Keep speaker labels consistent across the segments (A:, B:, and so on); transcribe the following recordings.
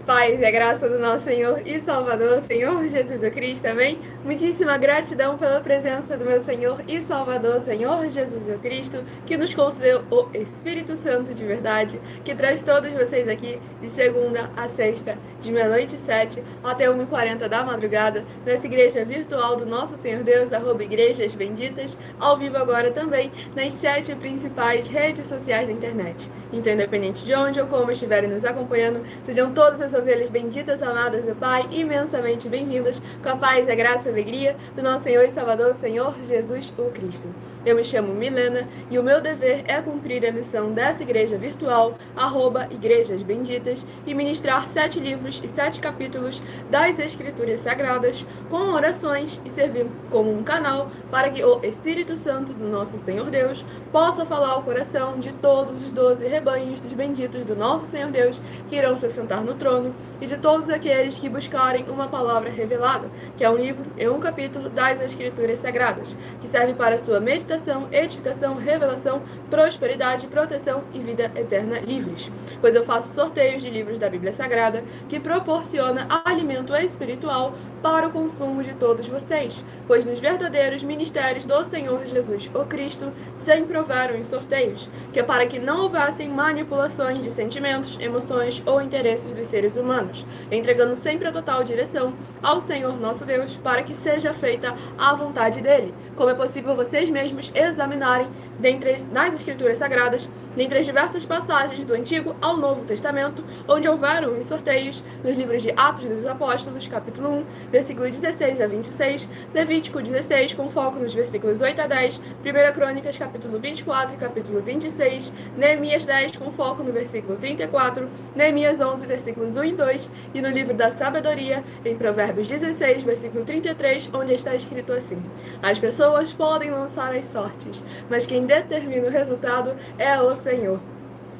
A: paz e a graça do nosso Senhor e Salvador, Senhor Jesus Cristo, amém? Muitíssima gratidão pela presença do meu Senhor e Salvador, Senhor Jesus Cristo, que nos concedeu o Espírito Santo de verdade, que traz todos vocês aqui de segunda a sexta, de meia-noite e 7 até 1h40 da madrugada, nessa igreja virtual do nosso Senhor Deus, @Igrejas Benditas, ao vivo agora também nas 7 principais redes sociais da internet. Então, independente de onde ou como estiverem nos acompanhando, sejam todas as ovelhas benditas, amadas do Pai, imensamente bem-vindas, com a paz, a graça e a alegria do nosso Senhor e Salvador, Senhor Jesus o Cristo. Eu me chamo Milena e o meu dever é cumprir a missão dessa igreja virtual, @Igrejas Benditas, e ministrar 7 livros e 7 capítulos das Escrituras Sagradas, com orações e servir como um canal para que o Espírito Santo do nosso Senhor Deus possa falar ao coração de todos os 12 rebanhos dos benditos do nosso Senhor Deus, que irão se sentar no trono, e de todos aqueles que buscarem uma palavra revelada, que é um livro e um capítulo das Escrituras Sagradas, que serve para sua meditação, edificação, revelação, prosperidade, proteção e vida eterna livres. Pois eu faço sorteios de livros da Bíblia Sagrada, que proporciona alimento espiritual para o consumo de todos vocês, pois nos verdadeiros ministérios do Senhor Jesus o Cristo sempre houveram em sorteios, que é para que não houvessem manipulações de sentimentos, emoções ou interesses dos seres humanos, entregando sempre a total direção ao Senhor nosso Deus, para que seja feita a vontade dele, como é possível vocês mesmos examinarem nas Escrituras Sagradas, dentre as diversas passagens do Antigo ao Novo Testamento, onde houveram em sorteios nos livros de Atos dos Apóstolos, capítulo 1, versículo 16 a 26, Levítico 16, com foco nos versículos 8 a 10, 1 Crônicas, capítulo 24 e capítulo 26, Neemias 10, com foco no versículo 34, Neemias 11, versículos 1 e 2, e no livro da Sabedoria, em Provérbios 16, versículo 33, onde está escrito assim: as pessoas podem lançar as sortes, mas quem determina o resultado é o Senhor.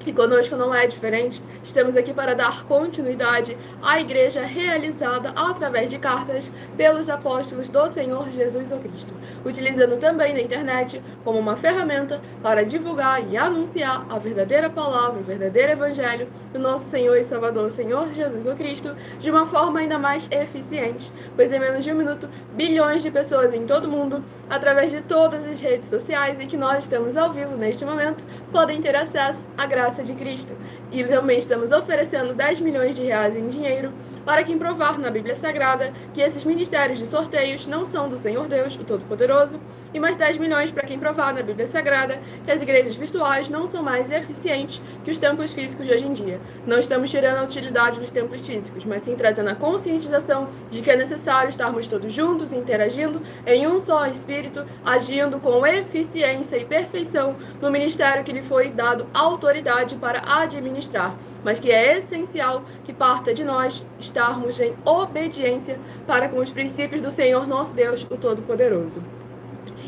A: E conosco não é diferente, estamos aqui para dar continuidade à igreja realizada através de cartas pelos apóstolos do Senhor Jesus o Cristo, utilizando também na internet como uma ferramenta para divulgar e anunciar a verdadeira palavra, o verdadeiro evangelho do nosso Senhor e Salvador, Senhor Jesus o Cristo, de uma forma ainda mais eficiente, pois em menos de 1 minuto, bilhões de pessoas em todo o mundo, através de todas as redes sociais, e que nós estamos ao vivo neste momento, podem ter acesso à graça de Cristo. E também estamos oferecendo 10 milhões de reais em dinheiro para quem provar na Bíblia Sagrada que esses ministérios de sorteios não são do Senhor Deus, o Todo-Poderoso, e mais 10 milhões para quem provar na Bíblia Sagrada que as igrejas virtuais não são mais eficientes que os templos físicos de hoje em dia. Não estamos tirando a utilidade dos templos físicos, mas sim trazendo a conscientização de que é necessário estarmos todos juntos, interagindo em um só espírito, agindo com eficiência e perfeição no ministério que lhe foi dado autoridade para administrar, mas que é essencial que parta de nós estarmos em obediência para com os princípios do Senhor nosso Deus, o Todo-Poderoso.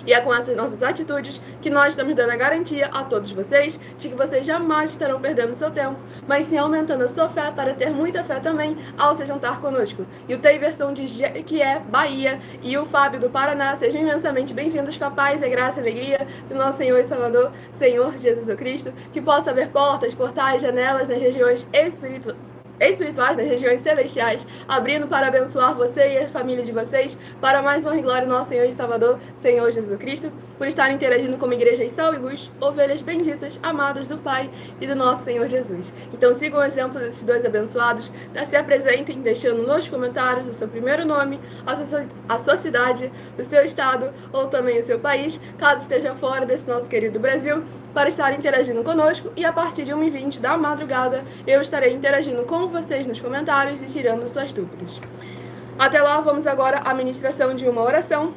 A: E é com essas nossas atitudes que nós estamos dando a garantia a todos vocês de que vocês jamais estarão perdendo seu tempo, mas sim aumentando a sua fé para ter muita fé também ao se juntar conosco. E o Tei Versão diz que é Bahia, e o Fábio do Paraná, sejam imensamente bem-vindos com a paz, a graça e a alegria do nosso Senhor e Salvador, Senhor Jesus o Cristo, que possa haver portas, portais, janelas nas regiões espirituais, das regiões celestiais, abrindo para abençoar você e a família de vocês, para mais honra e glória do nosso Senhor e Salvador, Senhor Jesus Cristo, por estar interagindo como igreja em sal e luz, ovelhas benditas, amadas do Pai e do nosso Senhor Jesus. Então sigam o exemplo desses dois abençoados, se apresentem deixando nos comentários o seu primeiro nome, a sua cidade, o seu estado ou também o seu país, caso esteja fora desse nosso querido Brasil, para estar interagindo conosco, e a partir de 1h20 da madrugada eu estarei interagindo com vocês nos comentários e tirando suas dúvidas. Até lá, vamos agora à ministração de uma oração,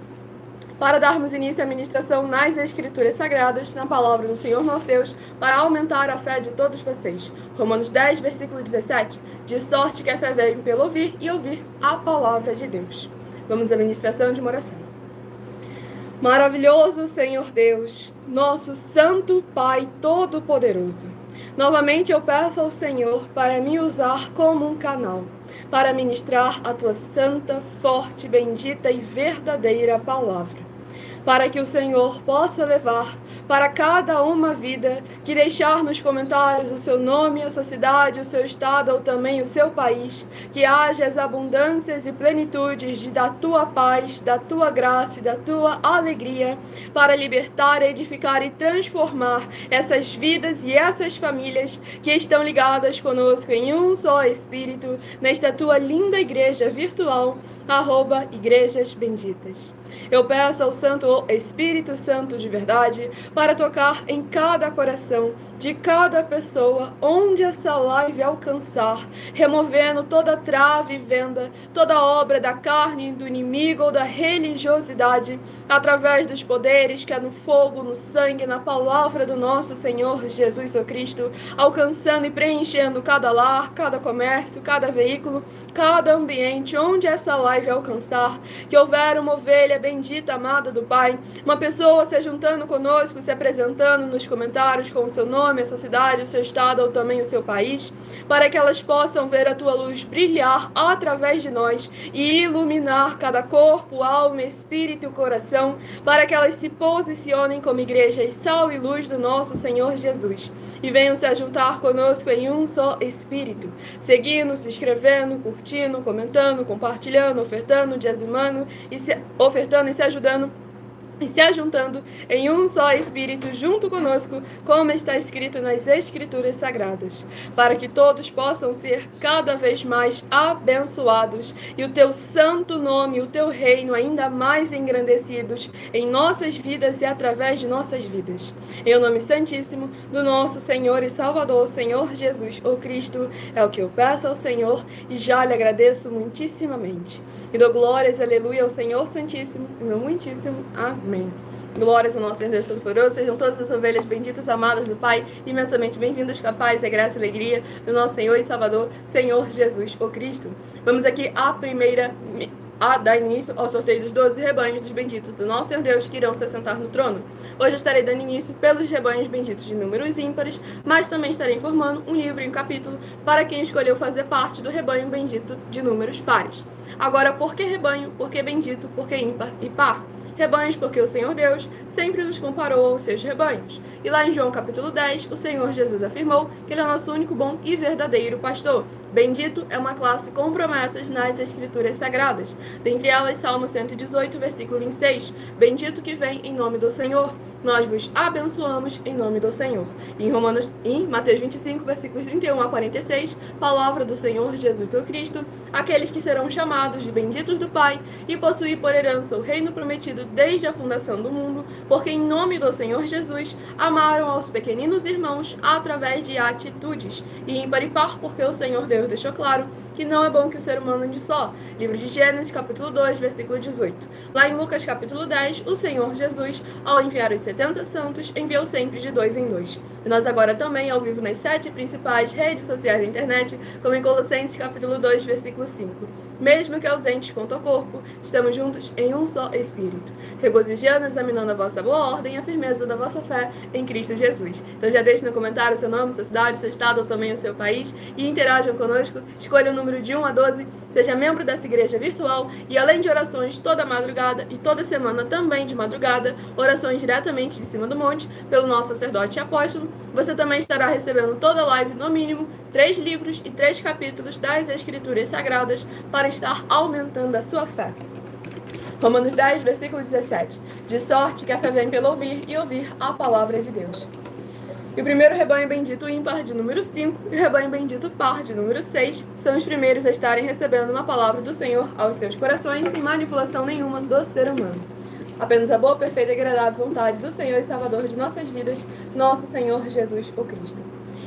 A: para darmos início à ministração nas Escrituras Sagradas, na palavra do Senhor nosso Deus, para aumentar a fé de todos vocês. Romanos 10, versículo 17, de sorte que a fé vem pelo ouvir, e ouvir a palavra de Deus. Vamos à ministração de uma oração. Maravilhoso Senhor Deus, nosso Santo Pai Todo-Poderoso, novamente eu peço ao Senhor para me usar como um canal, para ministrar a Tua santa, forte, bendita e verdadeira palavra. para que o Senhor possa levar para cada uma vida que deixar nos comentários o seu nome, a sua cidade, o seu estado ou também o seu país, que haja as abundâncias e plenitudes da tua paz, da tua graça e da tua alegria, para libertar, edificar e transformar essas vidas e essas famílias que estão ligadas conosco em um só Espírito, nesta tua linda igreja virtual, @Igrejas Benditas. Eu peço ao Santo Espírito Santo de verdade para tocar em cada coração de cada pessoa onde essa live alcançar, removendo toda trave e venda, toda obra da carne, do inimigo ou da religiosidade, através dos poderes que é no fogo, no sangue, na palavra do nosso Senhor Jesus Cristo, alcançando e preenchendo cada lar, cada comércio, cada veículo, cada ambiente onde essa live alcançar, que houver uma ovelha bendita, amada do Pai, uma pessoa se juntando conosco, se apresentando nos comentários com o seu nome, a sua cidade, o seu estado ou também o seu país, para que elas possam ver a tua luz brilhar através de nós e iluminar cada corpo, alma, espírito e coração, para que elas se posicionem como igrejas sal e luz do nosso Senhor Jesus e venham se juntar conosco em um só Espírito, seguindo, se inscrevendo, curtindo, comentando, compartilhando, ofertando, dizimando e se ajudando e se ajuntando em um só Espírito junto conosco, como está escrito nas Escrituras Sagradas, para que todos possam ser cada vez mais abençoados e o teu santo nome, o teu reino ainda mais engrandecidos em nossas vidas e através de nossas vidas. Em o nome santíssimo do nosso Senhor e Salvador, Senhor Jesus, o Cristo, é o que eu peço ao Senhor e já lhe agradeço muitíssimamente. E dou glórias, aleluia, ao Senhor Santíssimo, e meu muitíssimo amém. Glórias ao nosso Senhor Deus Todo-Poderoso, sejam todas as ovelhas benditas, amadas do Pai, imensamente bem-vindas com a paz, a graça e a alegria do nosso Senhor e Salvador, Senhor Jesus, o Cristo. Vamos aqui a dar início ao sorteio dos 12 rebanhos dos benditos do nosso Senhor Deus que irão se assentar no trono. Hoje eu estarei dando início pelos rebanhos benditos de números ímpares, mas também estarei informando um livro e um capítulo para quem escolheu fazer parte do rebanho bendito de números pares. Agora, por que rebanho? Por que bendito? Por que ímpar e par? Rebanhos, porque o Senhor Deus sempre nos comparou aos seus rebanhos. E lá em João capítulo 10, o Senhor Jesus afirmou que Ele é o nosso único bom e verdadeiro pastor. Bendito é uma classe com promessas nas Escrituras Sagradas. Dentre elas, Salmo 118, versículo 26. Bendito que vem em nome do Senhor. Nós vos abençoamos em nome do Senhor. E em Mateus 25, versículos 31 a 46, palavra do Senhor Jesus Cristo, aqueles que serão chamados de benditos do Pai e possuir por herança o reino prometido desde a fundação do mundo, porque em nome do Senhor Jesus amaram aos pequeninos irmãos através de atitudes. E ímpar e par, porque o Senhor Deus deixou claro que não é bom que o ser humano ande só. Livro de Gênesis, capítulo 2, versículo 18. Lá em Lucas, capítulo 10, o Senhor Jesus, ao enviar os 70 santos, enviou sempre de 2 em 2. E nós agora também, ao vivo nas 7 principais redes sociais da internet, como em Colossenses, capítulo 2, versículo 5. Mesmo que ausentes quanto ao corpo, estamos juntos em um só Espírito, regozijando, examinando a vossa boa ordem e a firmeza da vossa fé em Cristo Jesus. Então já deixe no comentário o seu nome, sua cidade, seu estado ou também o seu país e interajam conosco. Escolha o número de 1 a 12, seja membro dessa igreja virtual e além de orações toda madrugada e toda semana também de madrugada, orações diretamente de cima do monte pelo nosso sacerdote e apóstolo, você também estará recebendo toda live, no mínimo, 3 livros e 3 capítulos das Escrituras Sagradas para estar aumentando a sua fé. Romanos 10, versículo 17. De sorte que a fé vem pelo ouvir e ouvir a palavra de Deus. E o primeiro rebanho bendito ímpar, de número 5, e o rebanho bendito par, de número 6, são os primeiros a estarem recebendo uma palavra do Senhor aos seus corações, sem manipulação nenhuma do ser humano. Apenas a boa, perfeita e agradável vontade do Senhor e Salvador de nossas vidas, nosso Senhor Jesus, o Cristo.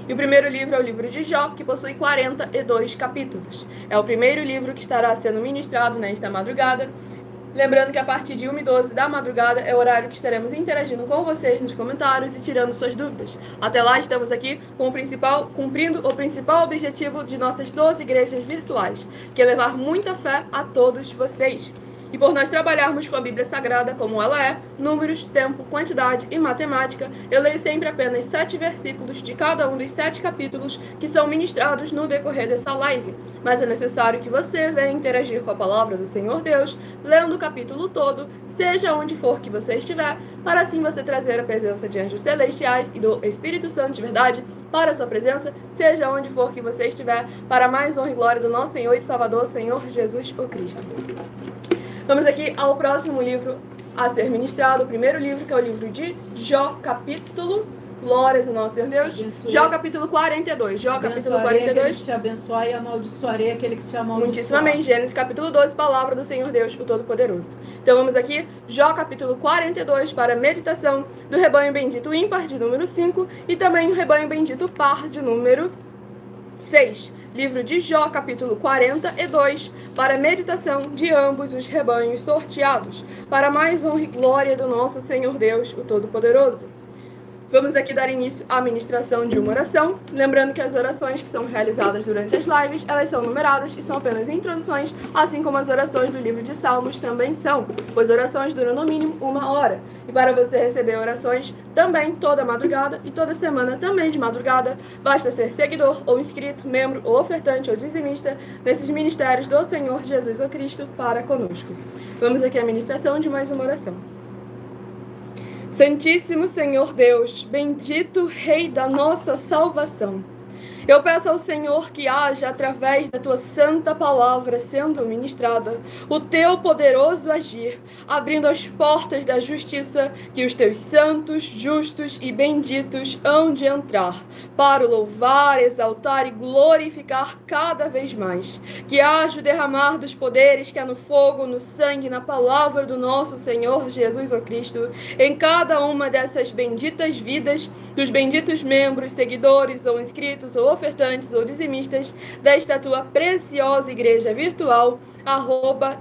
A: E o primeiro livro é o livro de Jó, que possui 42 capítulos. É o primeiro livro que estará sendo ministrado nesta madrugada. Lembrando que a partir de 1h12 da madrugada é o horário que estaremos interagindo com vocês nos comentários e tirando suas dúvidas. Até lá, estamos aqui cumprindo o principal objetivo de nossas 12 igrejas virtuais, que é levar muita fé a todos vocês. E por nós trabalharmos com a Bíblia Sagrada como ela é, números, tempo, quantidade e matemática, eu leio sempre apenas 7 versículos de cada um dos 7 capítulos que são ministrados no decorrer dessa live. Mas é necessário que você venha interagir com a palavra do Senhor Deus, lendo o capítulo todo, seja onde for que você estiver, para assim você trazer a presença de anjos celestiais e do Espírito Santo de verdade para a sua presença, seja onde for que você estiver, para mais honra e glória do nosso Senhor e Salvador, Senhor Jesus o Cristo. Vamos aqui ao próximo livro a ser ministrado, o primeiro livro, que é o livro de Jó, capítulo... Glórias ao nosso Senhor Deus.
B: Abençoe.
A: Jó, capítulo 42. Jó, capítulo 42.
B: Aquele que te abençoar e amaldiçoarei aquele que te amaldiçoar.
A: Muitíssimamente. Gênesis, capítulo 12, palavra do Senhor Deus, o Todo-Poderoso. Então vamos aqui, Jó, capítulo 42, para a meditação do rebanho bendito ímpar, de número 5, e também o rebanho bendito par, de número 6. Livro de Jó, capítulo 42, para a meditação de ambos os rebanhos sorteados, para mais honra e glória do nosso Senhor Deus, o Todo-Poderoso. Vamos aqui dar início à ministração de uma oração, lembrando que as orações que são realizadas durante as lives, elas são numeradas e são apenas introduções, assim como as orações do livro de Salmos também são, pois orações duram no mínimo 1 hora. E para você receber orações também toda madrugada e toda semana também de madrugada, basta ser seguidor ou inscrito, membro ou ofertante ou dizimista nesses ministérios do Senhor Jesus o Cristo para conosco. Vamos aqui à ministração de mais uma oração. Santíssimo Senhor Deus, bendito Rei da nossa salvação, eu peço ao Senhor que haja, através da Tua santa palavra sendo ministrada, o Teu poderoso agir, abrindo as portas da justiça que os Teus santos, justos e benditos hão de entrar, para o louvar, exaltar e glorificar cada vez mais. Que haja o derramar dos poderes que há no fogo, no sangue, na palavra do nosso Senhor Jesus o Cristo, em cada uma dessas benditas vidas, dos benditos membros, seguidores ou inscritos ou ofertantes ou dizimistas desta tua preciosa igreja virtual,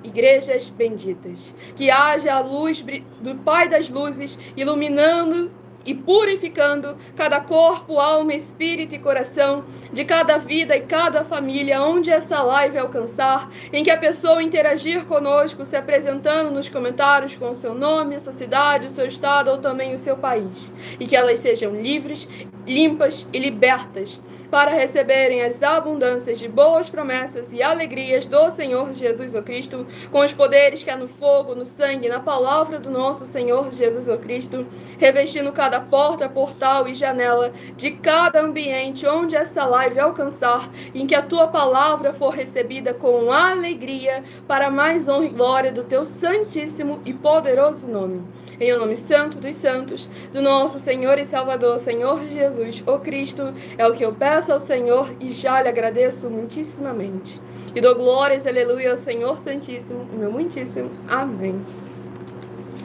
A: @igrejas benditas. Que haja a luz do Pai das luzes iluminando e purificando cada corpo, alma, espírito e coração de cada vida e cada família onde essa live alcançar, em que a pessoa interagir conosco, se apresentando nos comentários com o seu nome, a sua cidade, o seu estado ou também o seu país, e que elas sejam livres, limpas e libertas para receberem as abundâncias de boas promessas e alegrias do Senhor Jesus o Cristo, com os poderes que há no fogo, no sangue, na palavra do nosso Senhor Jesus o Cristo, revestindo cada porta, portal e janela de cada ambiente onde essa live alcançar, em que a tua palavra for recebida com alegria, para mais honra e glória do teu santíssimo e poderoso nome. Em o nome santo dos santos, do nosso Senhor e Salvador, Senhor Jesus, o Cristo, é o que eu peço ao Senhor e já lhe agradeço muitíssimamente. E dou glórias, aleluia, ao Senhor Santíssimo, o meu muitíssimo. Amém.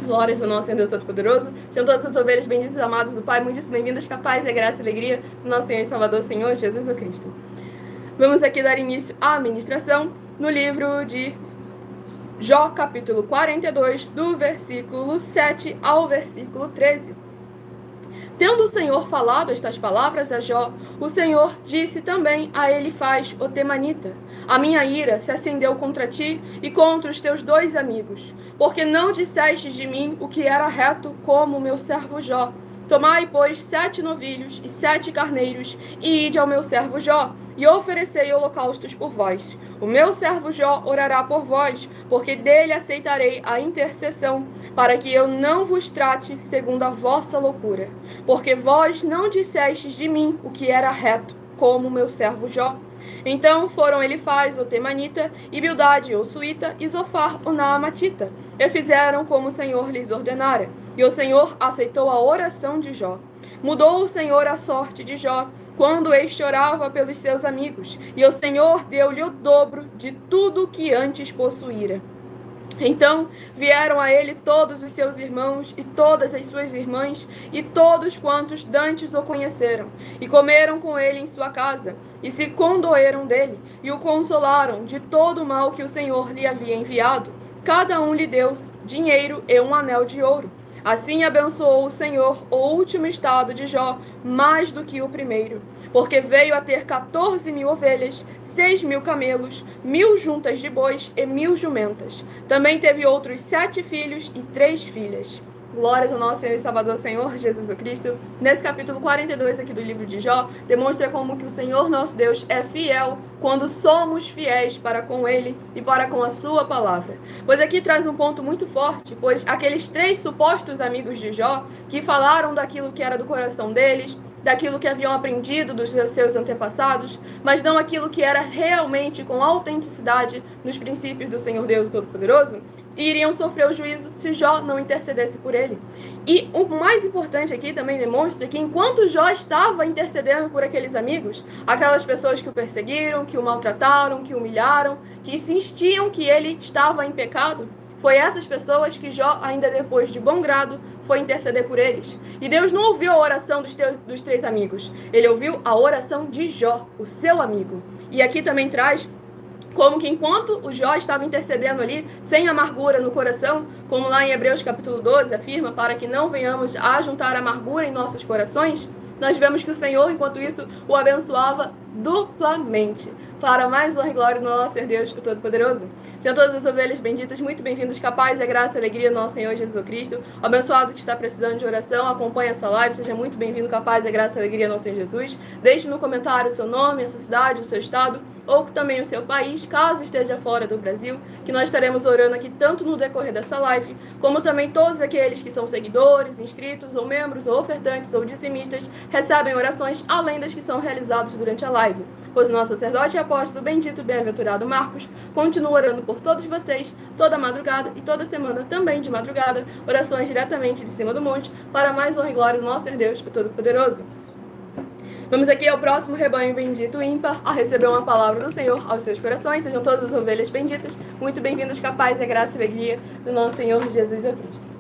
A: Glórias ao nosso Senhor Deus Todo-Poderoso. Sejam todas as ovelhas benditas e amadas do Pai, muitíssimo bem-vindas, capazes e graça e alegria do nosso Senhor e Salvador, Senhor Jesus o Cristo. Vamos aqui dar início à ministração no livro de Jó, capítulo 42, do versículo 7 ao versículo 13. Tendo o Senhor falado estas palavras a Jó, o Senhor disse também a Elifaz, o temanita: a minha ira se acendeu contra ti e contra os teus 2 amigos, porque não dissestes de mim o que era reto, como o meu servo Jó. Tomai, pois, 7 novilhos e 7 carneiros, e ide ao meu servo Jó, e oferecei holocaustos por vós. O meu servo Jó orará por vós, porque dele aceitarei a intercessão, para que eu não vos trate segundo a vossa loucura. Porque vós não dissestes de mim o que era reto, como o meu servo Jó. Então foram Elifaz, o temanita, e Bildade, o suíta, e Zofar, o naamatita, e fizeram como o Senhor lhes ordenara. E o Senhor aceitou a oração de Jó. Mudou o Senhor a sorte de Jó, quando este orava pelos seus amigos, e o Senhor deu-lhe o dobro de tudo que antes possuíra. Então vieram a ele todos os seus irmãos e todas as suas irmãs e todos quantos dantes o conheceram, e comeram com ele em sua casa, e se condoeram dele, e o consolaram de todo o mal que o Senhor lhe havia enviado. Cada um lhe deu dinheiro e um anel de ouro. Assim abençoou o Senhor o último estado de Jó mais do que o primeiro, porque veio a ter 14.000 ovelhas, 6.000 camelos, 1.000 juntas de bois e 1.000 jumentas. Também teve outros 7 filhos e 3 filhas. Glórias ao nosso Senhor e Salvador, Senhor Jesus Cristo. Nesse capítulo 42 aqui do livro de Jó, demonstra como que o Senhor nosso Deus é fiel quando somos fiéis para com Ele e para com a sua palavra. Pois aqui traz um ponto muito forte, pois aqueles 3 supostos amigos de Jó, que falaram daquilo que era do coração deles, daquilo que haviam aprendido dos seus antepassados, mas não aquilo que era realmente com autenticidade nos princípios do Senhor Deus Todo-Poderoso, e iriam sofrer o juízo se Jó não intercedesse por ele. E o mais importante aqui também demonstra que enquanto Jó estava intercedendo por aqueles amigos, aquelas pessoas que o perseguiram, que o maltrataram, que o humilharam, que insistiam que ele estava em pecado, foi essas pessoas que Jó, ainda depois de bom grado, foi interceder por eles. E Deus não ouviu a oração dos 3 amigos. Ele ouviu a oração de Jó, o seu amigo. E aqui também traz como que enquanto o Jó estava intercedendo ali, sem amargura no coração, como lá em Hebreus capítulo 12 afirma, para que não venhamos a juntar amargura em nossos corações, nós vemos que o Senhor, enquanto isso, o abençoava duplamente, para mais honra e glória do nosso Senhor Deus, o Todo-Poderoso. Sejam todas as ovelhas benditas, muito bem-vindos, capazes, a graça e a alegria do nosso Senhor Jesus Cristo. O abençoado que está precisando de oração, acompanhe essa live, seja muito bem-vindo, capaz, a graça e a alegria do nosso Senhor Jesus. Deixe no comentário o seu nome, a sua cidade, o seu estado, ou também o seu país, caso esteja fora do Brasil, que nós estaremos orando aqui tanto no decorrer dessa live, como também todos aqueles que são seguidores, inscritos, ou membros, ou ofertantes, ou dizimistas, recebem orações além das que são realizadas durante a live. Pois o nosso sacerdote e apóstolo bendito e bem-aventurado Marcos continua orando por todos vocês, toda madrugada e toda semana também de madrugada, orações diretamente de cima do monte, para mais honra e glória do nosso Senhor Deus, o Todo-Poderoso. Vamos aqui ao próximo rebanho bendito ímpar a receber uma palavra do Senhor aos seus corações. Sejam todas as ovelhas benditas, muito bem-vindos, capazes, a graça e a alegria do nosso Senhor Jesus Cristo.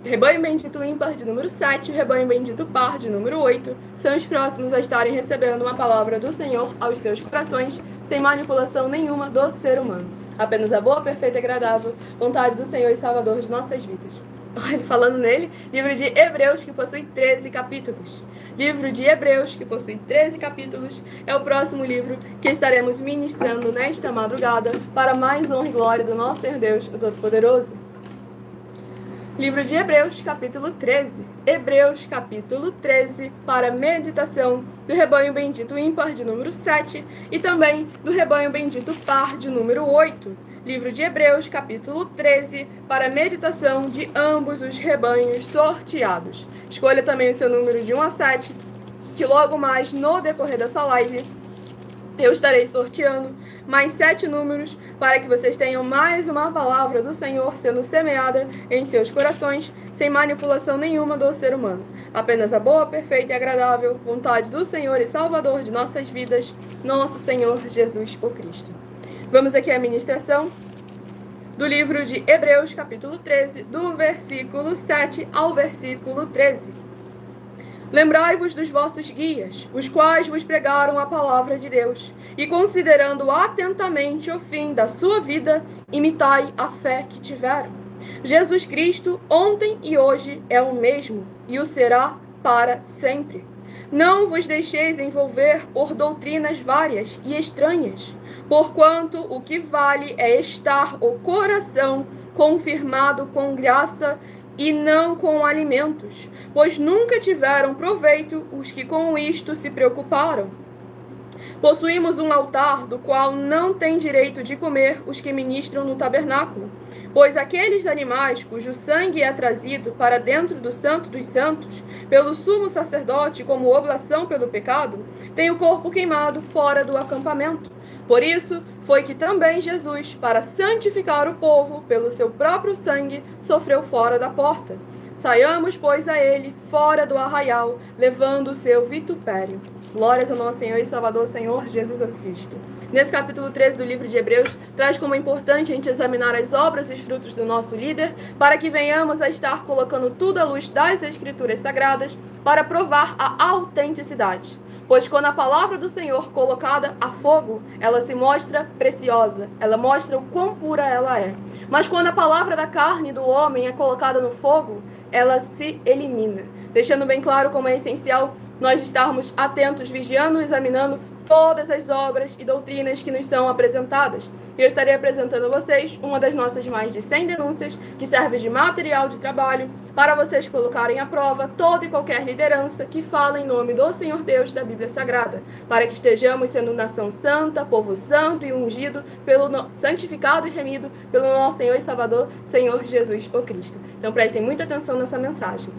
A: Rebanho bendito ímpar de número 7 e rebanho bendito par de número 8 são os próximos a estarem recebendo uma palavra do Senhor aos seus corações, sem manipulação nenhuma do ser humano. Apenas a boa, perfeita e agradável vontade do Senhor e Salvador de nossas vidas. Falando nele, livro de Hebreus, que possui 13 capítulos. Livro de Hebreus, que possui 13 capítulos, é o próximo livro que estaremos ministrando nesta madrugada para mais honra e glória do nosso Senhor Deus, o Todo-Poderoso. Livro de Hebreus, capítulo 13. Hebreus, capítulo 13, para meditação do rebanho bendito ímpar de número 7 e também do rebanho bendito par de número 8. Livro de Hebreus, capítulo 13, para meditação de ambos os rebanhos sorteados. Escolha também o seu número de 1 a 7, que logo mais no decorrer dessa live eu estarei sorteando mais 7 números para que vocês tenham mais uma palavra do Senhor sendo semeada em seus corações, sem manipulação nenhuma do ser humano. Apenas a boa, perfeita e agradável vontade do Senhor e Salvador de nossas vidas, nosso Senhor Jesus o Cristo. Vamos aqui à ministração do livro de Hebreus, capítulo 13, do versículo 7 ao versículo 13. Lembrai-vos dos vossos guias, os quais vos pregaram a palavra de Deus, e considerando atentamente o fim da sua vida, imitai a fé que tiveram. Jesus Cristo, ontem e hoje, é o mesmo, e o será para sempre. Não vos deixeis envolver por doutrinas várias e estranhas, porquanto o que vale é estar o coração confirmado com graça e não com alimentos, pois nunca tiveram proveito os que com isto se preocuparam. Possuímos um altar do qual não têm direito de comer os que ministram no tabernáculo, pois aqueles animais cujo sangue é trazido para dentro do Santo dos Santos, pelo sumo sacerdote como oblação pelo pecado, têm o corpo queimado fora do acampamento. Por isso foi que também Jesus, para santificar o povo pelo seu próprio sangue, sofreu fora da porta. Saiamos, pois, a ele, fora do arraial, levando o seu vitupério. Glórias ao nosso Senhor e Salvador, Senhor Jesus Cristo. Nesse capítulo 13 do livro de Hebreus, traz como é importante a gente examinar as obras e os frutos do nosso líder, para que venhamos a estar colocando tudo à luz das Escrituras Sagradas, para provar a autenticidade. Pois quando a palavra do Senhor colocada a fogo, ela se mostra preciosa, ela mostra o quão pura ela é. Mas quando a palavra da carne do homem é colocada no fogo, ela se elimina. Deixando bem claro como é essencial nós estarmos atentos, vigiando e examinando todas as obras e doutrinas que nos são apresentadas. E eu estarei apresentando a vocês uma das nossas mais de 100 denúncias, que serve de material de trabalho para vocês colocarem à prova toda e qualquer liderança que fala em nome do Senhor Deus da Bíblia Sagrada, para que estejamos sendo nação santa, povo santo e ungido, santificado e remido pelo nosso Senhor e Salvador, Senhor Jesus o Cristo. Então prestem muita atenção nessa mensagem.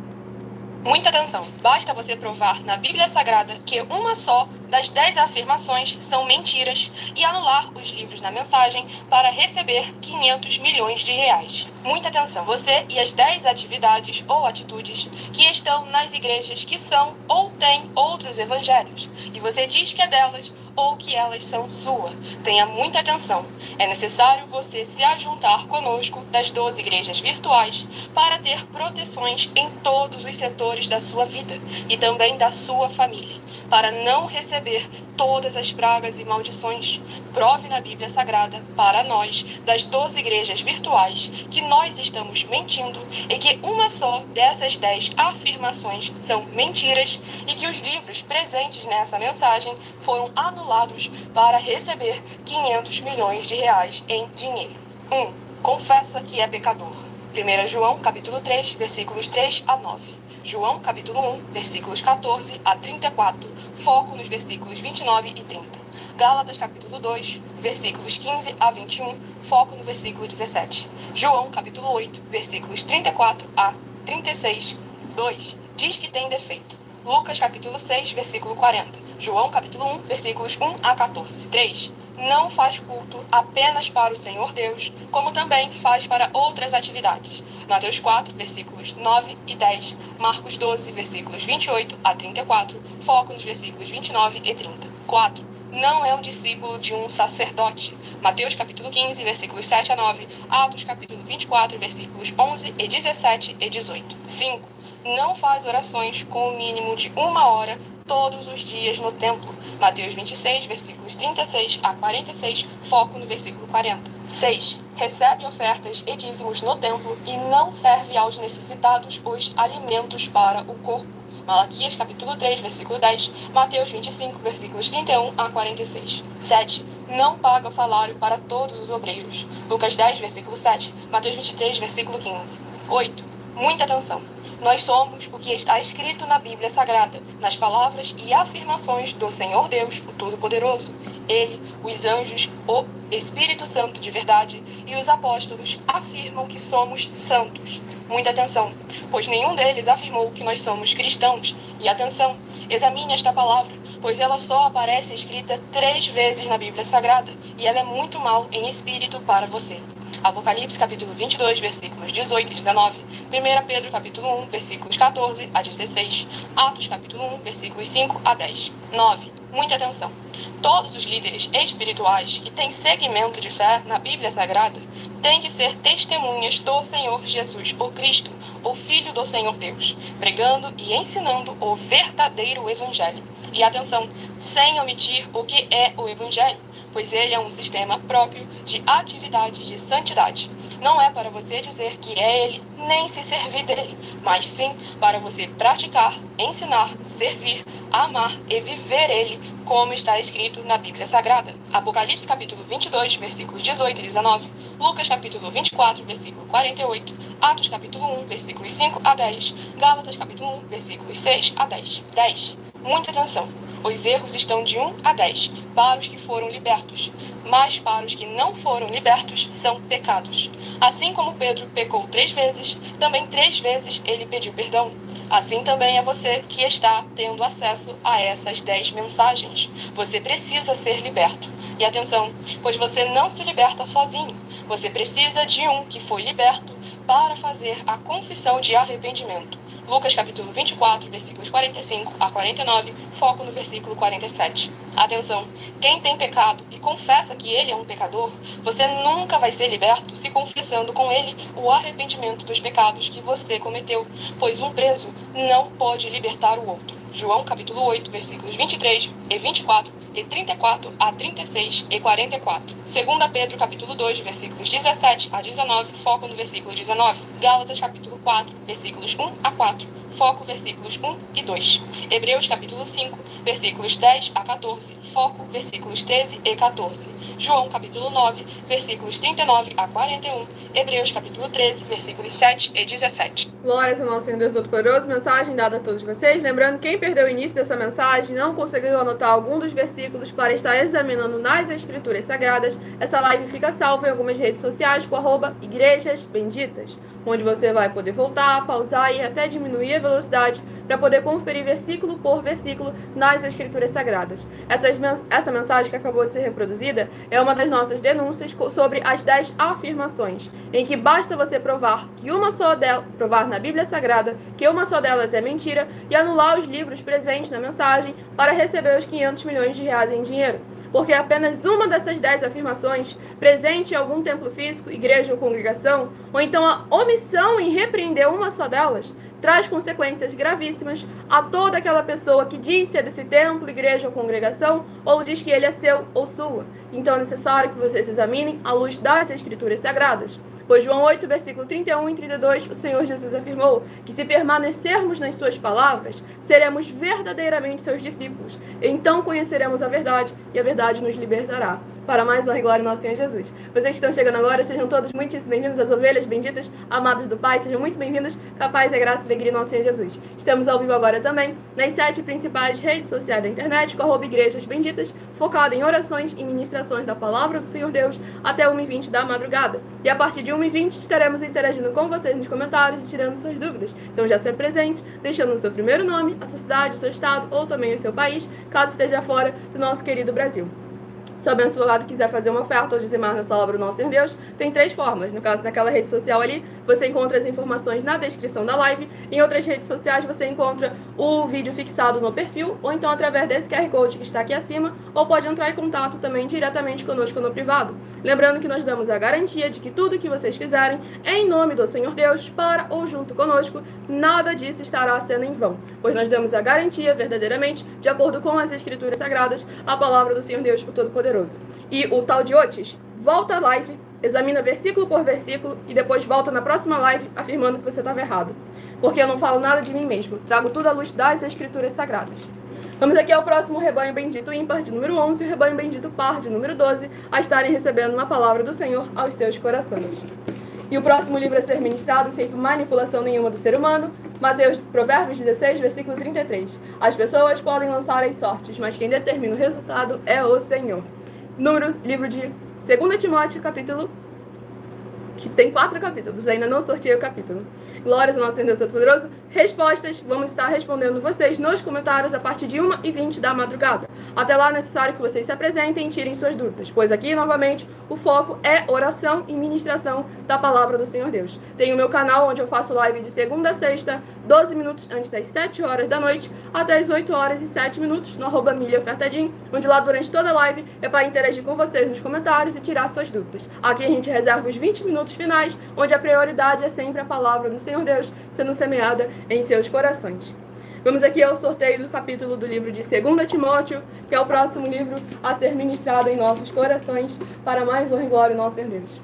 C: Muita atenção! Basta você provar na Bíblia Sagrada que uma só das 10 afirmações são mentiras e anular os livros na mensagem para receber 500 milhões de reais. Muita atenção! Você e as 10 atividades ou atitudes que estão nas igrejas que são ou têm outros evangelhos, e você diz que é delas ou que elas são sua. Tenha muita atenção. É necessário você se ajuntar conosco das 12 igrejas virtuais para ter proteções em todos os setores da sua vida e também da sua família, para não receber todas as pragas e maldições. Prove na Bíblia Sagrada para nós, das 12 igrejas virtuais, que nós estamos mentindo e que uma só dessas 10 afirmações são mentiras e que os livros presentes nessa mensagem foram anulados para receber 500 milhões de reais em dinheiro. 1. Confessa que é pecador. 1 João, capítulo 3, versículos 3 a 9. João, capítulo 1, versículos 14 a 34. Foco nos versículos 29 e 30. Gálatas, capítulo 2, versículos 15 a 21. Foco no versículo 17. João, capítulo 8, versículos 34 a 36. 2. Diz que tem defeito. Lucas, capítulo 6, versículo 40. João, capítulo 1, versículos 1 a 14. 3. Não faz culto apenas para o Senhor Deus, como também faz para outras atividades. Mateus 4, versículos 9 e 10. Marcos 12, versículos 28 a 34. Foco nos versículos 29 e 30. 4. Não é um discípulo de um sacerdote. Mateus capítulo 15, versículos 7 a 9. Atos capítulo 24, versículos 11 e 17 e 18. 5. Não faz orações com o mínimo de 1 hora todos os dias no templo. Mateus 26, versículos 36 a 46, foco no versículo 40. 6. Recebe ofertas e dízimos no templo e não serve aos necessitados os alimentos para o corpo. Malaquias capítulo 3, versículo 10, Mateus 25, versículos 31 a 46. 7. Não paga o salário para todos os obreiros. Lucas 10, versículo 7, Mateus 23, versículo 15. 8. Muita atenção! Nós somos o que está escrito na Bíblia Sagrada, nas palavras e afirmações do Senhor Deus, o Todo-Poderoso. Ele, os anjos, o Espírito Santo de verdade e os apóstolos afirmam que somos santos. Muita atenção, pois nenhum deles afirmou que nós somos cristãos. E atenção, examine esta palavra, pois ela só aparece escrita 3 vezes na Bíblia Sagrada, e ela é muito mal em espírito para você. Apocalipse capítulo 22, versículos 18 e 19. 1 Pedro capítulo 1, versículos 14 a 16. Atos capítulo 1, versículos 5 a 10. 9. Muita atenção. Todos os líderes espirituais que têm segmento de fé na Bíblia Sagrada têm que ser testemunhas do Senhor Jesus, o Cristo, o Filho do Senhor Deus, pregando e ensinando o verdadeiro Evangelho. E atenção, sem omitir o que é o Evangelho, pois ele é um sistema próprio de atividades de santidade. Não é para você dizer que é ele, nem se servir dele, mas sim para você praticar, ensinar, servir, amar e viver ele, como está escrito na Bíblia Sagrada. Apocalipse capítulo 22, versículos 18 e 19. Lucas capítulo 24, versículo 48. Atos capítulo 1, versículos 5 a 10. Gálatas capítulo 1, versículos 6 a 10. 10. Muita atenção! Os erros estão de 1 a 10 para os que foram libertos, mas para os que não foram libertos são pecados. Assim como Pedro pecou 3 vezes, também 3 vezes ele pediu perdão. Assim também é você que está tendo acesso a essas 10 mensagens. Você precisa ser liberto. E atenção, pois você não se liberta sozinho. Você precisa de um que foi liberto para fazer a confissão de arrependimento. Lucas capítulo 24, versículos 45 a 49, foco no versículo 47. Atenção, quem tem pecado e confessa que ele é um pecador, você nunca vai ser liberto se confessando com ele o arrependimento dos pecados que você cometeu, pois um preso não pode libertar o outro. João capítulo 8, versículos 23 e 24 e 34 a 36 e 44. 2 Pedro capítulo 2, versículos 17 a 19, foco no versículo 19. Gálatas capítulo 4, versículos 1 a 4, foco versículos 1 e 2. Hebreus capítulo 5, versículos 10 a 14, foco versículos 13 e 14. João capítulo 9, versículos 39 a 41. Hebreus capítulo 13, versículos 7 e 17.
A: Glórias ao nosso Senhor Deus Todo-Poderoso, mensagem dada a todos vocês. Lembrando, quem perdeu o início dessa mensagem, não conseguiu anotar algum dos versículos para estar examinando nas Escrituras Sagradas, essa live fica salva em algumas redes sociais com @Igrejas Benditas, onde você vai poder voltar, pausar e até diminuir a velocidade para poder conferir versículo por versículo nas Escrituras Sagradas. Essa mensagem que acabou de ser reproduzida é uma das nossas denúncias sobre as 10 afirmações, em que basta você provar na Bíblia Sagrada que uma só delas é mentira e anular os livros presentes na mensagem para receber os 500 milhões de reais em dinheiro. Porque apenas uma dessas 10 afirmações, presente em algum templo físico, igreja ou congregação, ou então a omissão em repreender uma só delas, traz consequências gravíssimas a toda aquela pessoa que diz ser desse templo, igreja ou congregação, ou diz que ele é seu ou sua. Então é necessário que vocês examinem à luz das Escrituras Sagradas. Pois João 8, versículo 31 e 32, o Senhor Jesus afirmou que se permanecermos nas suas palavras, seremos verdadeiramente seus discípulos. Então conheceremos a verdade e a verdade nos libertará. Para mais honra e glória nosso Senhor Jesus. Vocês que estão chegando agora, sejam todos muitíssimo bem-vindos, as ovelhas benditas, amadas do Pai, sejam muito bem-vindos, com a paz, a graça e a alegria nosso Senhor Jesus. Estamos ao vivo agora também nas 7 principais redes sociais da internet, com @Igrejas Benditas, focada em orações e ministrações da Palavra do Senhor Deus até 1h20 da madrugada. E a partir de 1h20 estaremos interagindo com vocês nos comentários e tirando suas dúvidas. Então já se presente, deixando o seu primeiro nome, a sua cidade, o seu estado ou também o seu país, caso esteja fora do nosso querido Brasil. Se o abençoado quiser fazer uma oferta ou dizimar nessa obra do nosso Senhor Deus, tem 3 formas. No caso, naquela rede social ali, você encontra as informações na descrição da live. Em outras redes sociais, você encontra o vídeo fixado no perfil, ou então através desse QR Code que está aqui acima, ou pode entrar em contato também diretamente conosco no privado. Lembrando que nós damos a garantia de que tudo que vocês fizerem é em nome do Senhor Deus, para ou junto conosco, nada disso estará sendo em vão, pois nós damos a garantia verdadeiramente, de acordo com as Escrituras Sagradas, a palavra do Senhor Deus, o Todo-Poderoso. E o tal de Otis volta à live, examina versículo por versículo e depois volta na próxima live afirmando que você estava errado. Porque eu não falo nada de mim mesmo, trago tudo à luz das Escrituras Sagradas. Vamos aqui ao próximo rebanho bendito ímpar de número 11 e o rebanho bendito par de número 12 a estarem recebendo uma palavra do Senhor aos seus corações. E o próximo livro a ser ministrado sem manipulação nenhuma do ser humano, Provérbios 16, versículo 33. As pessoas podem lançar as sortes, mas quem determina o resultado é o Senhor. Livro de 2 Timóteo, capítulo, que tem 4 capítulos, ainda não sorteei o capítulo. Glórias ao nosso Senhor Deus Todo-Poderoso. Respostas, vamos estar respondendo vocês nos comentários a partir de 1h20 da madrugada. Até lá é necessário que vocês se apresentem e tirem suas dúvidas, pois aqui, novamente, o foco é oração e ministração da palavra do Senhor Deus. Tem o meu canal, onde eu faço live de segunda a sexta, 12 minutos antes das 7 horas da noite, até as 8 horas e 7 minutos, no @milhaofertadim, onde lá durante toda a live é para interagir com vocês nos comentários e tirar suas dúvidas. Aqui a gente reserva os 20 minutos finais, onde a prioridade é sempre a palavra do Senhor Deus sendo semeada em seus corações. Vamos aqui ao sorteio do capítulo do livro de 2 Timóteo, que é o próximo livro a ser ministrado em nossos corações, para mais honra e glória do nosso Senhor Deus.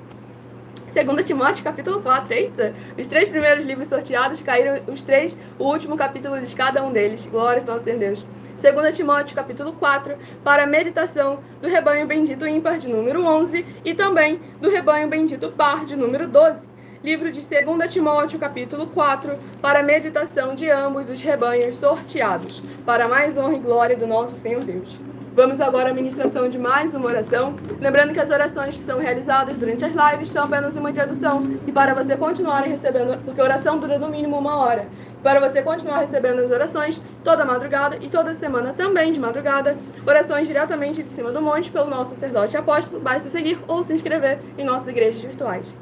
A: 2 Timóteo, capítulo 4, eita! Os 3 primeiros livros sorteados caíram os 3, o último capítulo de cada um deles. Glórias ao nosso Senhor Deus. 2 Timóteo, capítulo 4, para a meditação do rebanho bendito ímpar de número 11 e também do rebanho bendito par de número 12. Livro de 2 Timóteo, capítulo 4, para a meditação de ambos os rebanhos sorteados, para mais honra e glória do nosso Senhor Deus. Vamos agora à ministração de mais uma oração. Lembrando que as orações que são realizadas durante as lives são apenas uma introdução. E para você continuar recebendo, porque a oração dura no mínimo 1 hora. Para você continuar recebendo as orações toda madrugada e toda semana também de madrugada, orações diretamente de cima do monte pelo nosso sacerdote apóstolo, basta seguir ou se inscrever em nossas igrejas virtuais.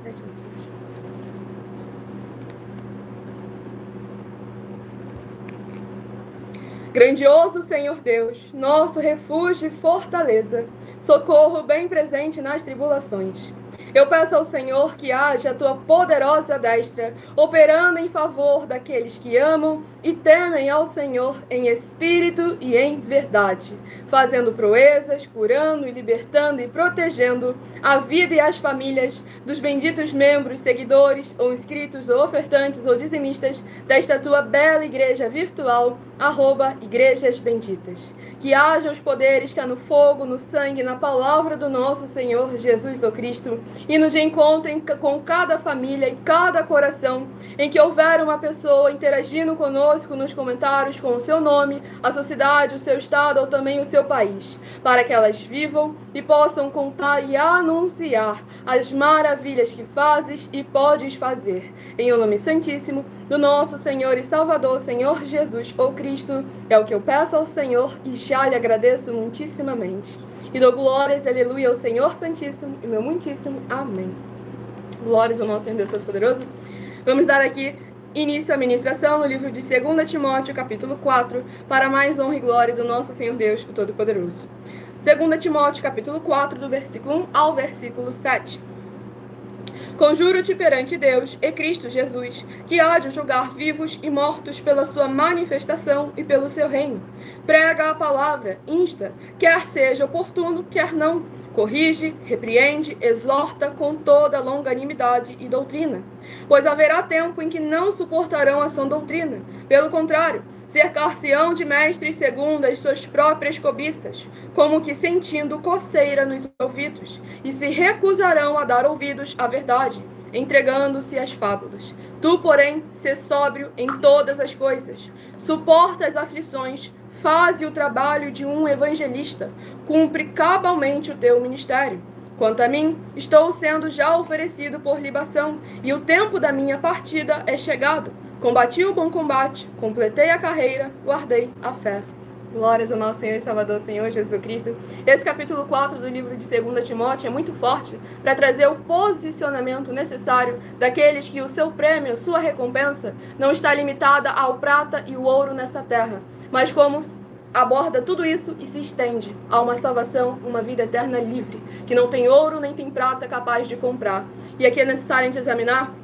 A: Grandioso Senhor Deus, nosso refúgio e fortaleza, socorro bem presente nas tribulações. Eu peço ao Senhor que haja a tua poderosa destra, operando em favor daqueles que amam e temem ao Senhor em espírito e em verdade, fazendo proezas, curando e libertando e protegendo a vida e as famílias dos benditos membros, seguidores ou inscritos ou ofertantes ou dizimistas desta tua bela igreja virtual, @Igrejas Benditas. Que haja os poderes que há no fogo, no sangue, na palavra do nosso Senhor Jesus o Cristo, e nos encontrem com cada família e cada coração em que houver uma pessoa interagindo conosco nos comentários com o seu nome, a sua cidade, o seu estado ou também o seu país, para que elas vivam e possam contar e anunciar as maravilhas que fazes e podes fazer. Em o nome santíssimo do nosso Senhor e Salvador, Senhor Jesus ou Cristo, é o que eu peço ao Senhor e já lhe agradeço muitíssimamente. E dou glórias, aleluia, ao Senhor Santíssimo e meu muitíssimo amém. Glórias ao nosso Senhor Deus Todo-Poderoso. Vamos dar aqui início à ministração no livro de 2 Timóteo, capítulo 4, para mais honra e glória do nosso Senhor Deus, o Todo-Poderoso. 2 Timóteo, capítulo 4, do versículo 1 ao versículo 7. Conjuro-te perante Deus e Cristo Jesus, que há de julgar vivos e mortos pela sua manifestação e pelo seu reino. Prega a palavra, insta, quer seja oportuno, quer não. Corrige, repreende, exorta com toda longanimidade e doutrina. Pois haverá tempo em que não suportarão a sã doutrina. Pelo contrário, cercar-se-ão de mestres segundo as suas próprias cobiças, como que sentindo coceira nos ouvidos, e se recusarão a dar ouvidos à verdade, entregando-se às fábulas. Tu, porém, sê sóbrio em todas as coisas, suporta as aflições, faze o trabalho de um evangelista, cumpre cabalmente o teu ministério. Quanto a mim, estou sendo já oferecido por libação, e o tempo da minha partida é chegado. Combati o bom combate, completei a carreira, guardei a fé. Glórias ao nosso Senhor e Salvador, Senhor Jesus Cristo. Esse capítulo 4 do livro de 2 Timóteo é muito forte para trazer o posicionamento necessário daqueles que o seu prêmio, sua recompensa, não está limitada ao prata e o ouro nessa terra, mas como aborda tudo isso e se estende a uma salvação, uma vida eterna livre, que não tem ouro nem tem prata capaz de comprar. E aqui é necessário a gente examinar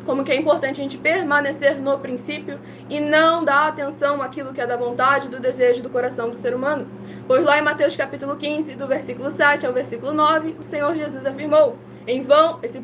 A: como que é importante a gente permanecer no princípio e não dar atenção àquilo que é da vontade, do desejo do coração do ser humano. Pois lá em Mateus capítulo 15, do versículo 7 ao versículo 9, o Senhor Jesus afirmou: em vão, esse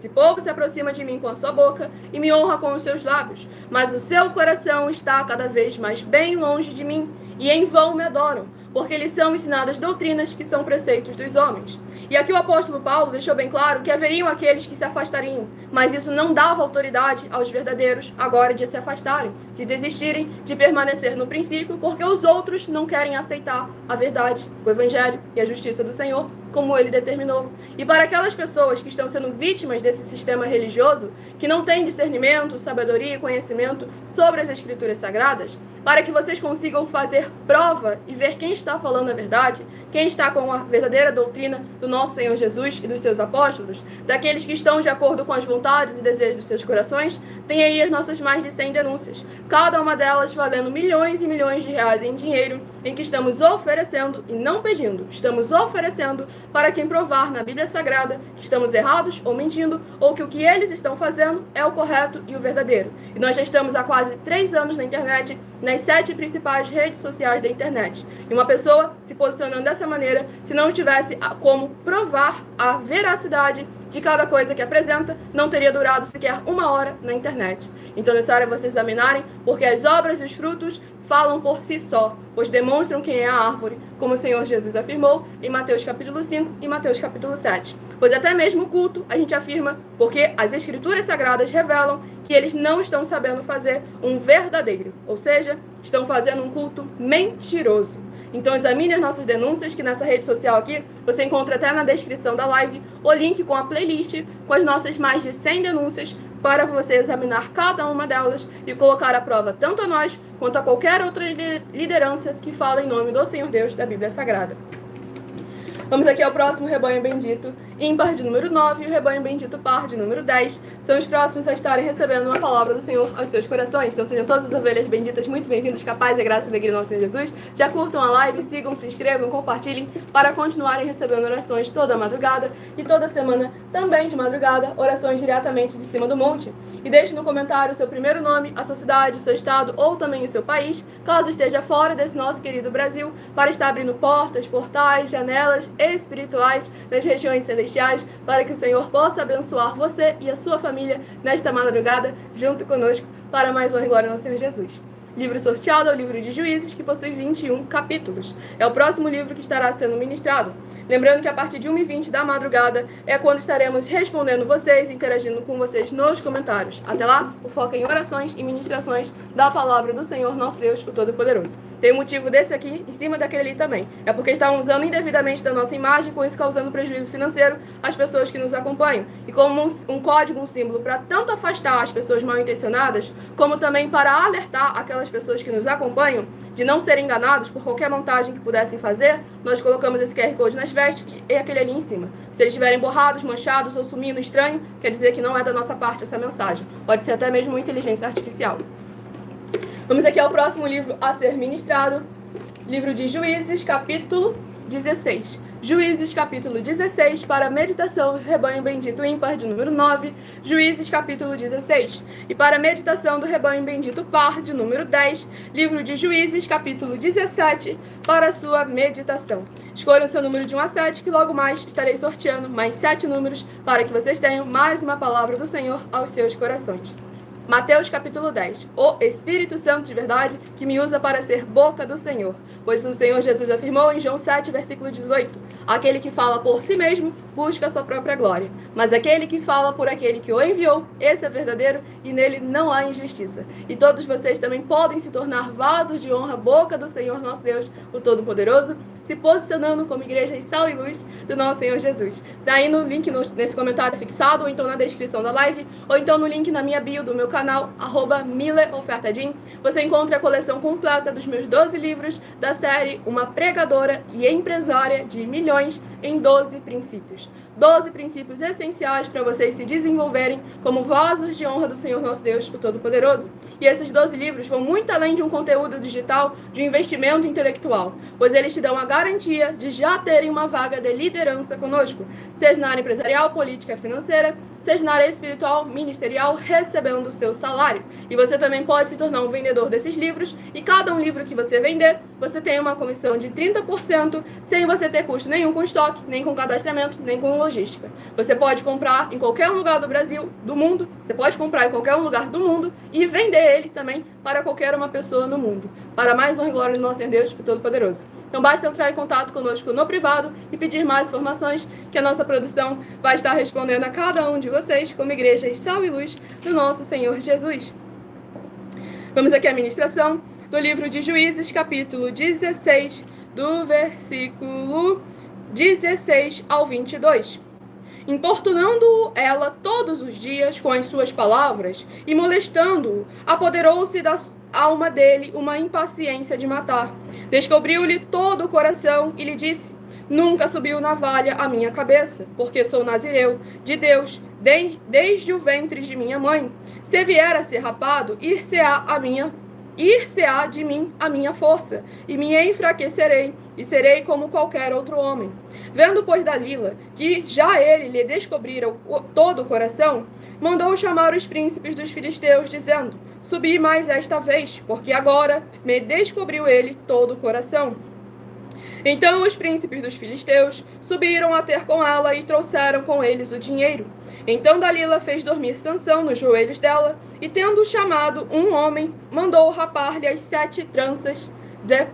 A: povo se aproxima de mim com a sua boca e me honra com os seus lábios, mas o seu coração está cada vez mais bem longe de mim, e em vão me adoram, porque eles são ensinadas doutrinas que são preceitos dos homens. E aqui o apóstolo Paulo deixou bem claro que haveriam aqueles que se afastariam, mas isso não dava autoridade aos verdadeiros agora de se afastarem, de desistirem, de permanecer no princípio, porque os outros não querem aceitar a verdade, o evangelho e a justiça do Senhor, como ele determinou. E para aquelas pessoas que estão sendo vítimas desse sistema religioso, que não têm discernimento, sabedoria e conhecimento sobre as escrituras sagradas, para que vocês consigam fazer prova e ver quem está falando a verdade, quem está com a verdadeira doutrina do nosso Senhor Jesus e dos seus apóstolos, daqueles que estão de acordo com as vontades e desejos dos seus corações, tem aí as nossas mais de 100 denúncias, cada uma delas valendo milhões e milhões de reais em dinheiro, em que estamos oferecendo e não pedindo, estamos oferecendo para quem provar na Bíblia Sagrada que estamos errados ou mentindo, ou que o que eles estão fazendo é o correto e o verdadeiro. E nós já estamos há quase 3 anos na internet, nas 7 principais redes sociais da internet. E uma pessoa se posicionando dessa maneira, se não tivesse como provar a veracidade de cada coisa que apresenta, não teria durado sequer 1 hora na internet. Então é necessário vocês examinarem, porque as obras e os frutos falam por si só, pois demonstram quem é a árvore, como o Senhor Jesus afirmou em Mateus capítulo 5 e Mateus capítulo 7. Pois até mesmo o culto, a gente afirma, porque as escrituras sagradas revelam que eles não estão sabendo fazer um verdadeiro, ou seja, estão fazendo um culto mentiroso. Então examine as nossas denúncias, que nessa rede social aqui, você encontra até na descrição da live o link com a playlist, com as nossas mais de 100 denúncias, para você examinar cada uma delas e colocar à prova tanto a nós, quanto a qualquer outra liderança que fala em nome do Senhor Deus da Bíblia Sagrada. Vamos aqui ao próximo rebanho bendito, ímpar de número 9 e o rebanho bendito par de número 10. São os próximos a estarem recebendo uma palavra do Senhor aos seus corações. Então sejam todas as ovelhas benditas muito bem-vindas, capazes e graça e alegria do nosso Senhor Jesus. Já curtam a live, sigam, se inscrevam, compartilhem para continuarem recebendo orações toda madrugada e toda semana também de madrugada, orações diretamente de cima do monte. E deixe no comentário o seu primeiro nome, a sua cidade, o seu estado ou também o seu país, caso esteja fora desse nosso querido Brasil, para estar abrindo portas, portais, janelas espirituais nas regiões celestiais, para que o Senhor possa abençoar você e a sua família nesta madrugada, junto conosco, para mais honra e glória ao Senhor Jesus. Livro sorteado é o livro de Juízes, que possui 21 capítulos. É o próximo livro que estará sendo ministrado. Lembrando que a partir de 1h20 da madrugada é quando estaremos respondendo vocês, interagindo com vocês nos comentários. Até lá, o foco é em orações e ministrações da palavra do Senhor, nosso Deus, o Todo-Poderoso. Tem um motivo desse aqui, em cima daquele ali também. É porque estavam usando indevidamente da nossa imagem, com isso causando prejuízo financeiro às pessoas que nos acompanham. E como um código, um símbolo para tanto afastar as pessoas mal intencionadas, como também para alertar aquelas pessoas que nos acompanham de não serem enganados por qualquer montagem que pudessem fazer, nós colocamos esse QR Code nas vestes e aquele ali em cima. Se eles estiverem borrados, manchados ou sumindo estranho, quer dizer que não é da nossa parte essa mensagem. Pode ser até mesmo uma inteligência artificial. Vamos aqui ao próximo livro a ser ministrado. Livro de Juízes, capítulo 16. Juízes, capítulo 16, para a meditação do rebanho bendito ímpar de número 9. Juízes, capítulo 16. E para a meditação do rebanho bendito par de número 10. Livro de Juízes, capítulo 17, para a sua meditação. Escolham o seu número de 1 a 7, que logo mais estarei sorteando mais 7 números para que vocês tenham mais uma palavra do Senhor aos seus corações. Mateus capítulo 10. O Espírito Santo de verdade que me usa para ser boca do Senhor. Pois o Senhor Jesus afirmou em João 7, versículo 18: aquele que fala por si mesmo busca a sua própria glória. Mas aquele que fala por aquele que o enviou, esse é verdadeiro e nele não há injustiça. E todos vocês também podem se tornar vasos de honra, boca do Senhor nosso Deus, o Todo-Poderoso, se posicionando como igreja e sal e luz do nosso Senhor Jesus. Daí no link nesse comentário fixado, ou então na descrição da live, ou então no link na minha bio do meu canal, @mileofertadim, você encontra a coleção completa dos meus 12 livros da série Uma Pregadora e Empresária de Milhões em 12 princípios. 12 princípios essenciais para vocês se desenvolverem como vasos de honra do Senhor nosso Deus, o Todo-Poderoso. E esses 12 livros vão muito além de um conteúdo digital de investimento intelectual, pois eles te dão a garantia de já terem uma vaga de liderança conosco, seja na área empresarial, política, financeira, seja na área espiritual, ministerial, recebendo o seu salário. E você também pode se tornar um vendedor desses livros, e cada um livro que você vender, você tem uma comissão de 30%, sem você ter custo nenhum com estoque, nem com cadastramento, nem com logística. Você pode comprar em qualquer lugar do Brasil, do mundo, você pode comprar em qualquer lugar do mundo e vender ele também para qualquer uma pessoa no mundo. Para mais honra e glória do nosso Senhor Deus, o Todo-Poderoso. Então basta entrar em contato conosco no privado e pedir mais informações, que a nossa produção vai estar respondendo a cada um de vocês como igreja e sal e luz do nosso Senhor Jesus. Vamos aqui à ministração do livro de Juízes, capítulo 16, do versículo 16 ao 22. Importunando-o ela todos os dias com as suas palavras e molestando-o, apoderou-se da alma dele uma impaciência de matar. Descobriu-lhe todo o coração e lhe disse: nunca subiu navalha à minha cabeça, porque sou nazireu de Deus desde o ventre de minha mãe. Se vier a ser rapado, ir-se-á de mim a minha força, e me enfraquecerei, e serei como qualquer outro homem. Vendo, pois, Dalila, que já ele lhe descobrira todo o coração, mandou chamar os príncipes dos filisteus, dizendo: subi mais esta vez, porque agora me descobriu ele todo o coração. Então os príncipes dos filisteus subiram a ter com ela e trouxeram com eles o dinheiro. Então Dalila fez dormir Sansão nos joelhos dela, e tendo chamado um homem, mandou rapar-lhe as 7 tranças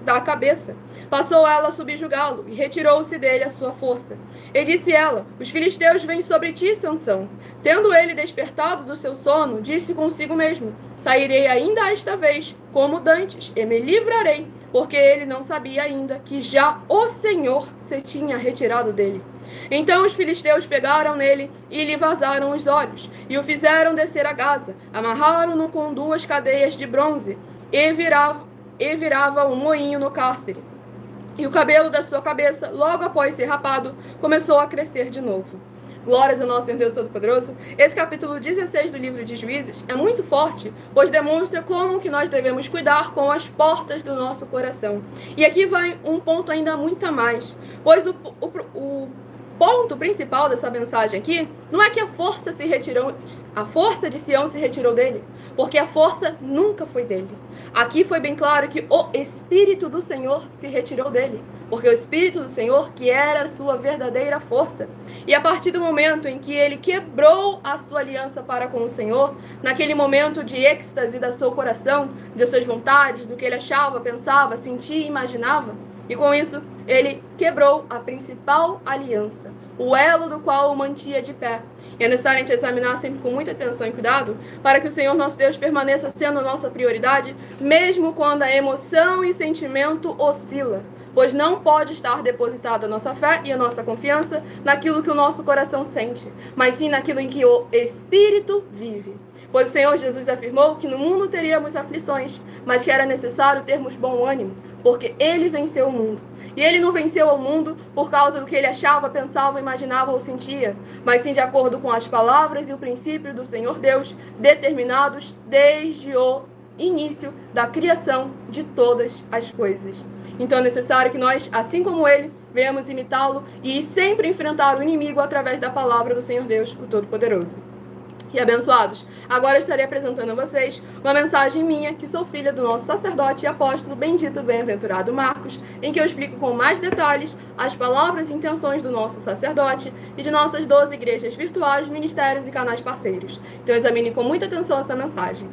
A: da cabeça. Passou ela a subjugá-lo, e retirou-se dele a sua força. E disse ela: os filisteus vêm sobre ti, Sansão. Tendo ele despertado do seu sono, disse consigo mesmo: sairei ainda esta vez, como dantes, e me livrarei, porque ele não sabia ainda que já o Senhor se tinha retirado dele. Então os filisteus pegaram nele e lhe vazaram os olhos, e o fizeram descer a Gaza, amarraram-no com 2 cadeias de bronze, e virava um moinho no cárcere. E o cabelo da sua cabeça, logo após ser rapado, começou a crescer de novo. Glórias ao nosso Senhor Deus Todo-Poderoso. Esse capítulo 16 do livro de Juízes é muito forte, pois demonstra como que nós devemos cuidar com as portas do nosso coração. E aqui vai um ponto ainda muito a mais, pois o ponto principal dessa mensagem aqui não é que a força de Sião se retirou dele, porque a força nunca foi dele. Aqui foi bem claro que o Espírito do Senhor se retirou dele, porque o Espírito do Senhor que era a sua verdadeira força. E a partir do momento em que ele quebrou a sua aliança para com o Senhor, naquele momento de êxtase do seu coração, de suas vontades, do que ele achava, pensava, sentia e imaginava, e com isso ele quebrou a principal aliança, o elo do qual o mantia de pé. E é necessário a gente examinar sempre com muita atenção e cuidado para que o Senhor nosso Deus permaneça sendo a nossa prioridade, mesmo quando a emoção e sentimento oscila, pois não pode estar depositada a nossa fé e a nossa confiança naquilo que o nosso coração sente, mas sim naquilo em que o Espírito vive. Pois o Senhor Jesus afirmou que no mundo teríamos aflições, mas que era necessário termos bom ânimo, porque ele venceu o mundo. E ele não venceu o mundo por causa do que ele achava, pensava, imaginava ou sentia, mas sim de acordo com as palavras e o princípio do Senhor Deus, determinados desde o início da criação de todas as coisas. Então é necessário que nós, assim como ele, venhamos imitá-lo e sempre enfrentar o inimigo através da palavra do Senhor Deus, o Todo-Poderoso. E abençoados, agora eu estarei apresentando a vocês uma mensagem minha, que sou filha do nosso sacerdote e apóstolo bendito bem-aventurado Marcos, em que eu explico com mais detalhes as palavras e intenções do nosso sacerdote e de nossas 12 igrejas virtuais, ministérios e canais parceiros. Então examine com muita atenção essa mensagem.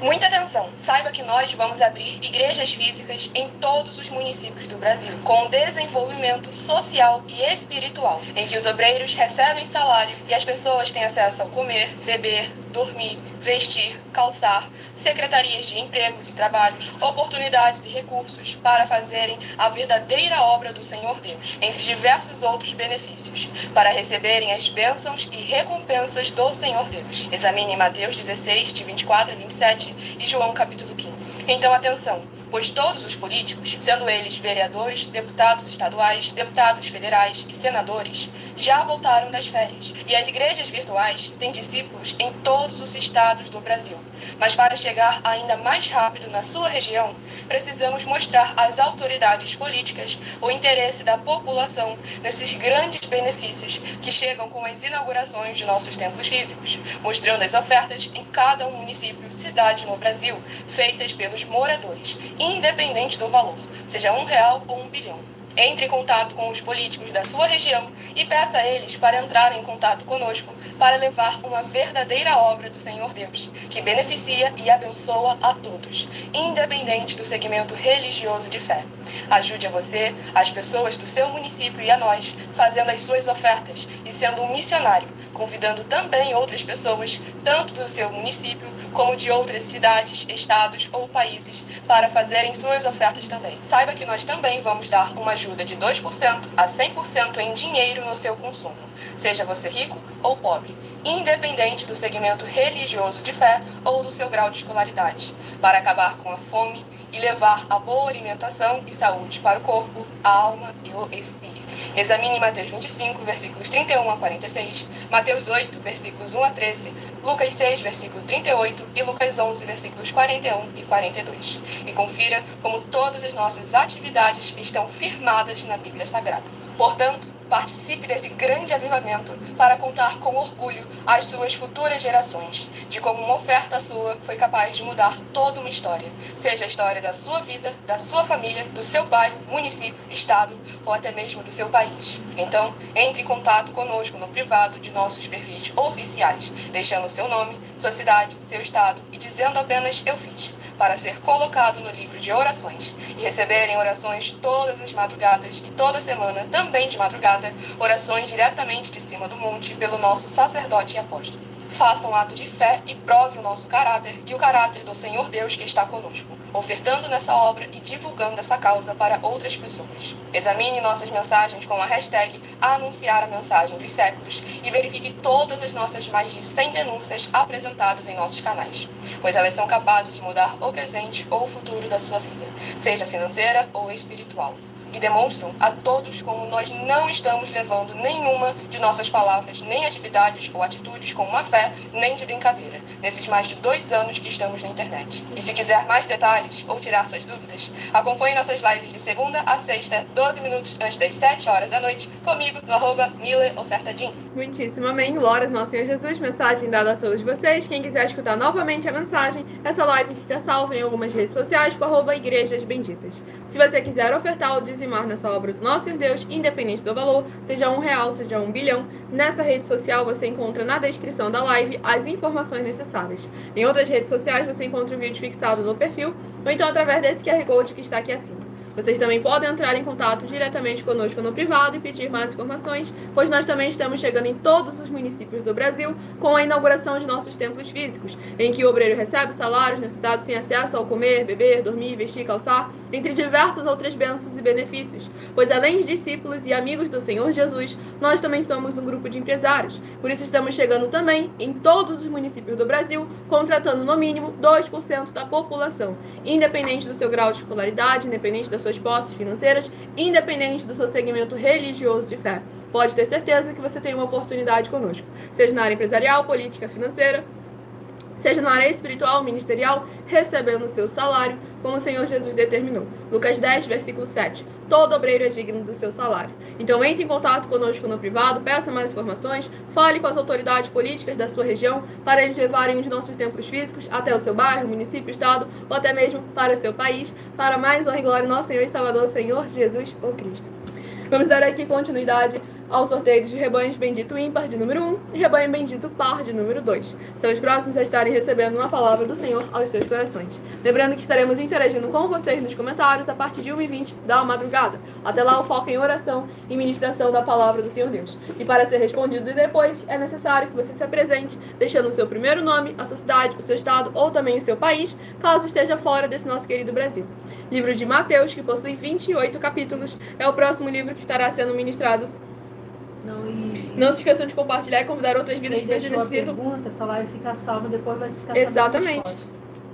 C: Muita atenção! Saiba que nós vamos abrir igrejas físicas em todos os municípios do Brasil, com desenvolvimento social e espiritual, em que os obreiros recebem salário e as pessoas têm acesso ao comer, beber, dormir, vestir, calçar, secretarias de empregos e trabalhos, oportunidades e recursos para fazerem a verdadeira obra do Senhor Deus, entre diversos outros benefícios, para receberem as bênçãos e recompensas do Senhor Deus. Examine Mateus 16, de 24 a 27 e João capítulo 15. Então, atenção! Pois todos os políticos, sendo eles vereadores, deputados estaduais, deputados federais e senadores, já voltaram das férias. E as igrejas virtuais têm discípulos em todos os estados do Brasil. Mas para chegar ainda mais rápido na sua região, precisamos mostrar às autoridades políticas o interesse da população nesses grandes benefícios que chegam com as inaugurações de nossos templos físicos, mostrando as ofertas em cada município, cidade no Brasil, feitas pelos moradores, independente do valor, seja R$1 ou 1 bilhão. Entre em contato com os políticos da sua região e peça a eles para entrarem em contato conosco para levar uma verdadeira obra do Senhor Deus, que beneficia e abençoa a todos, independente do segmento religioso de fé. Ajude a você, as pessoas do seu município e a nós, fazendo as suas ofertas e sendo um missionário, convidando também outras pessoas, tanto do seu município como de outras cidades, estados ou países, para fazerem suas ofertas também. Saiba que nós também vamos dar uma ajuda de 2% a 100% em dinheiro no seu consumo, seja você rico ou pobre, independente do segmento religioso de fé ou do seu grau de escolaridade, para acabar com a fome e levar a boa alimentação e saúde para o corpo, a alma e o espírito. Examine Mateus 25, versículos 31 a 46, Mateus 8, versículos 1 a 13, Lucas 6, versículo 38 e Lucas 11, versículos 41 e 42. E confira como todas as nossas atividades estão firmadas na Bíblia Sagrada. Portanto, participe desse grande avivamento para contar com orgulho às suas futuras gerações, de como uma oferta sua foi capaz de mudar toda uma história, seja a história da sua vida, da sua família, do seu bairro, município, estado ou até mesmo do seu país. Então, entre em contato conosco no privado de nossos perfis oficiais, deixando seu nome, sua cidade, seu estado e dizendo apenas "eu fiz", para ser colocado no livro de orações e receberem orações todas as madrugadas e toda semana, também de madrugada, orações diretamente de cima do monte pelo nosso sacerdote e apóstolo. Faça um ato de fé e prove o nosso caráter e o caráter do Senhor Deus que está conosco. ofertando nessa obra e divulgando essa causa para outras pessoas. Examine nossas mensagens com a hashtag Anunciar a Mensagem dos Séculos e verifique todas as nossas mais de 100 denúncias apresentadas em nossos canais, pois elas são capazes de mudar o presente ou o futuro da sua vida, seja financeira ou espiritual. E demonstram a todos como nós não estamos levando nenhuma de nossas palavras, nem atividades ou atitudes com má fé, nem de brincadeira, nesses mais de 2 anos que estamos na internet. E se quiser mais detalhes ou tirar suas dúvidas, acompanhe nossas lives de segunda a sexta, 12 minutos antes das 7 horas da noite, comigo no @MileOfertaDin.
A: Muitíssimo amém. Glórias ao nosso Senhor Jesus. Mensagem dada a todos vocês. Quem quiser escutar novamente a mensagem, essa live fica salva em algumas redes sociais com @Igrejas Benditas. Se você quiser ofertar ou dizimar nessa obra do nosso Senhor Deus, independente do valor, seja R$1, seja 1 bilhão, nessa rede social você encontra na descrição da live as informações necessárias. Em outras redes sociais você encontra o vídeo fixado no perfil, ou então através desse QR Code que está aqui acima. Vocês também podem entrar em contato diretamente conosco no privado e pedir mais informações, pois nós também estamos chegando em todos os municípios do Brasil com a inauguração de nossos templos físicos, em que o obreiro recebe salários, necessitados têm acesso ao comer, beber, dormir, vestir, calçar, entre diversas outras bênçãos e benefícios, pois além de discípulos e amigos do Senhor Jesus, nós também somos um grupo de empresários. Por isso estamos chegando também em todos os municípios do Brasil, contratando no mínimo 2% da população, independente do seu grau de escolaridade, independente das suas posses financeiras, independente do seu segmento religioso de fé. Pode ter certeza que você tem uma oportunidade conosco, seja na área empresarial, política, financeira, seja na área espiritual, ministerial, recebendo o seu salário, como o Senhor Jesus determinou. Lucas 10, versículo 7. Todo obreiro é digno do seu salário. Então entre em contato conosco no privado, peça mais informações, fale com as autoridades políticas da sua região para eles levarem um de nossos templos físicos até o seu bairro, município, estado ou até mesmo para o seu país, para mais honra e glória do nosso Senhor e Salvador, Senhor Jesus, o Cristo. Vamos dar aqui continuidade ao sorteio de rebanhos bendito ímpar de número 1 e rebanho bendito par de número 2. São os próximos a estarem recebendo uma palavra do Senhor aos seus corações. Lembrando que estaremos interagindo com vocês nos comentários a partir de 1h20 da madrugada. Até lá o foco em oração e ministração da palavra do Senhor Deus. E para ser respondido depois, é necessário que você se apresente, deixando o seu primeiro nome, a sua cidade, o seu estado ou também o seu país, caso esteja fora desse nosso querido Brasil. Livro de Mateus, que possui 28 capítulos, é o próximo livro que estará sendo ministrado. Não se esqueçam de compartilhar e convidar outras vidas que necessitam.
B: Pergunta, essa live fica salva, depois vai ficar
A: Exatamente.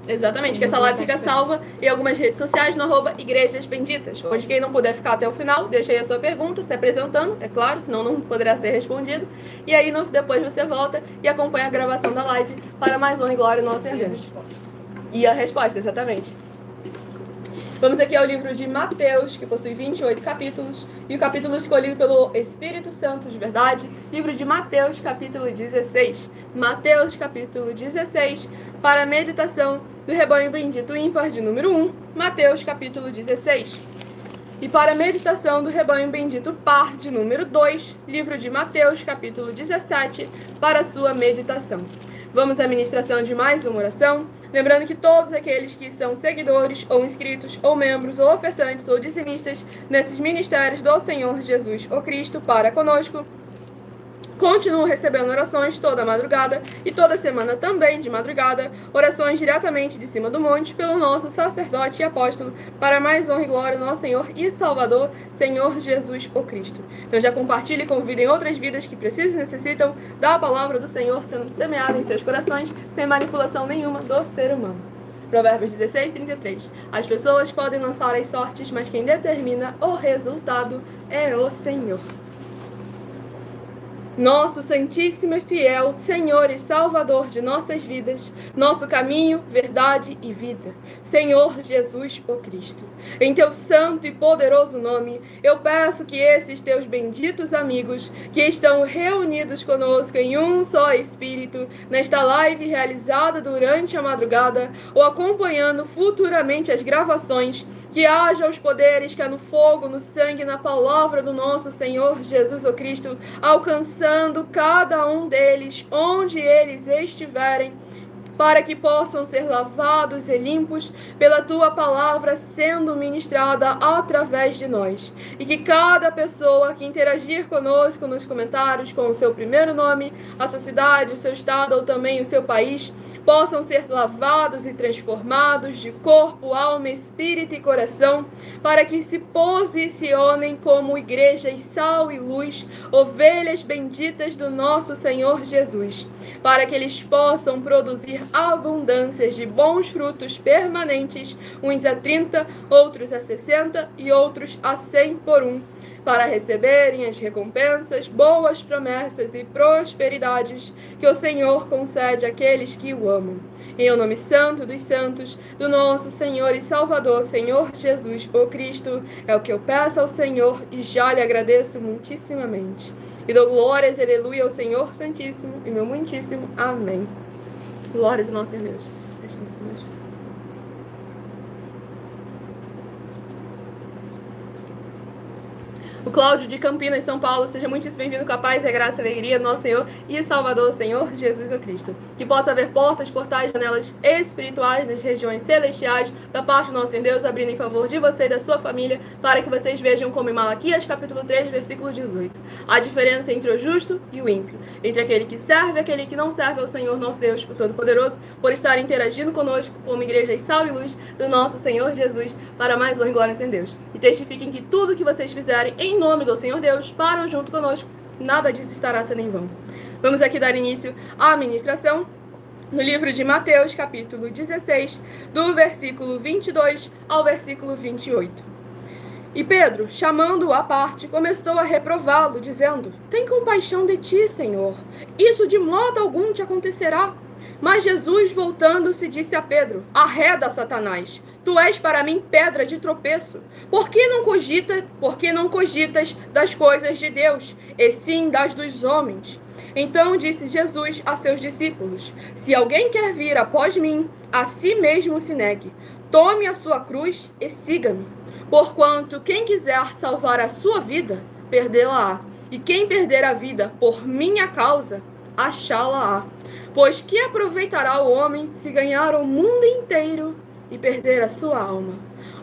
A: Exatamente, que essa live fica salva em algumas redes sociais no @Igrejas Benditas, onde quem não puder ficar até o final, deixa aí a sua pergunta, se apresentando, é claro, senão não poderá ser respondido. E aí depois você volta e acompanha a gravação da live para mais honra e glória ao nosso Senhor Deus. E a resposta, exatamente. Vamos aqui ao livro de Mateus, que possui 28 capítulos, e o capítulo escolhido pelo Espírito Santo de verdade, livro de Mateus, capítulo 16. Mateus, capítulo 16, para a meditação do rebanho bendito ímpar de número 1, Mateus, capítulo 16. E para a meditação do rebanho bendito par de número 2, livro de Mateus, capítulo 17, para a sua meditação. Vamos à ministração de mais uma oração. Lembrando que todos aqueles que são seguidores, ou inscritos, ou membros, ou ofertantes, ou dizimistas nesses ministérios do Senhor Jesus, o Cristo, para conosco, continuam recebendo orações toda madrugada e toda semana também de madrugada, orações diretamente de cima do monte pelo nosso sacerdote e apóstolo, para mais honra e glória do nosso Senhor e Salvador, Senhor Jesus, o Cristo. Então já compartilhe e convidem outras vidas que precisam e necessitam da palavra do Senhor sendo semeada em seus corações, sem manipulação nenhuma do ser humano. Provérbios 16, 33. As pessoas podem lançar as sortes, mas quem determina o resultado é o Senhor. Nosso Santíssimo e Fiel Senhor e Salvador de nossas vidas, nosso caminho, verdade e vida, Senhor Jesus, o Cristo. Em teu santo e poderoso nome, eu peço que esses teus benditos amigos, que estão reunidos conosco em um só Espírito, nesta live realizada durante a madrugada, ou acompanhando futuramente as gravações, que haja os poderes que há no fogo, no sangue, na palavra do nosso Senhor Jesus, o Cristo, alcançando cada um deles, onde eles estiverem, para que possam ser lavados e limpos pela Tua palavra sendo ministrada através de nós. E que cada pessoa que interagir conosco nos comentários com o seu primeiro nome, a sua cidade, o seu estado ou também o seu país, possam ser lavados e transformados de corpo, alma, espírito e coração, para que se posicionem como igrejas sal e luz, ovelhas benditas do nosso Senhor Jesus, para que eles possam produzir abundâncias de bons frutos permanentes, uns a 30, outros a 60 e outros a 100 por um, para receberem as recompensas, boas promessas e prosperidades que o Senhor concede àqueles que o amam. Em o nome santo dos santos, do nosso Senhor e Salvador, Senhor Jesus, o Cristo, é o que eu peço ao Senhor e já lhe agradeço muitíssimamente. E dou glórias, aleluia, ao Senhor Santíssimo e meu muitíssimo amém. Glórias ao nosso Senhor Deus. O Cláudio de Campinas, São Paulo, seja muitíssimo bem-vindo com a paz e a graça e a alegria do nosso Senhor e Salvador, Senhor Jesus o Cristo. Que possa haver portas, portais, janelas espirituais nas regiões celestiais da parte do nosso Senhor Deus, abrindo em favor de você e da sua família, para que vocês vejam como em Malaquias, capítulo 3, versículo 18, a diferença entre o justo e o ímpio, entre aquele que serve e aquele que não serve ao Senhor nosso Deus, o Todo-Poderoso, por estar interagindo conosco como igreja sal e luz do nosso Senhor Jesus, para mais honra e glória em Deus. E testifiquem que tudo que vocês fizerem em nome do Senhor Deus, param junto conosco, nada disso estará sendo em vão. Vamos aqui dar início à ministração no livro de Mateus, capítulo 16, do versículo 22 ao versículo 28. E Pedro, chamando-o à parte, começou a reprová-lo, dizendo: Tem compaixão de ti, Senhor, isso de modo algum te acontecerá. Mas Jesus, voltando-se, disse a Pedro: Arreda, Satanás, tu és para mim pedra de tropeço. Por que não cogitas das coisas de Deus, e sim das dos homens? Então disse Jesus a seus discípulos: Se alguém quer vir após mim, a si mesmo se negue. Tome a sua cruz e siga-me. Porquanto quem quiser salvar a sua vida, perdê-la-á. E quem perder a vida por minha causa, achá-la-á. Pois que aproveitará o homem se ganhar o mundo inteiro e perder a sua alma?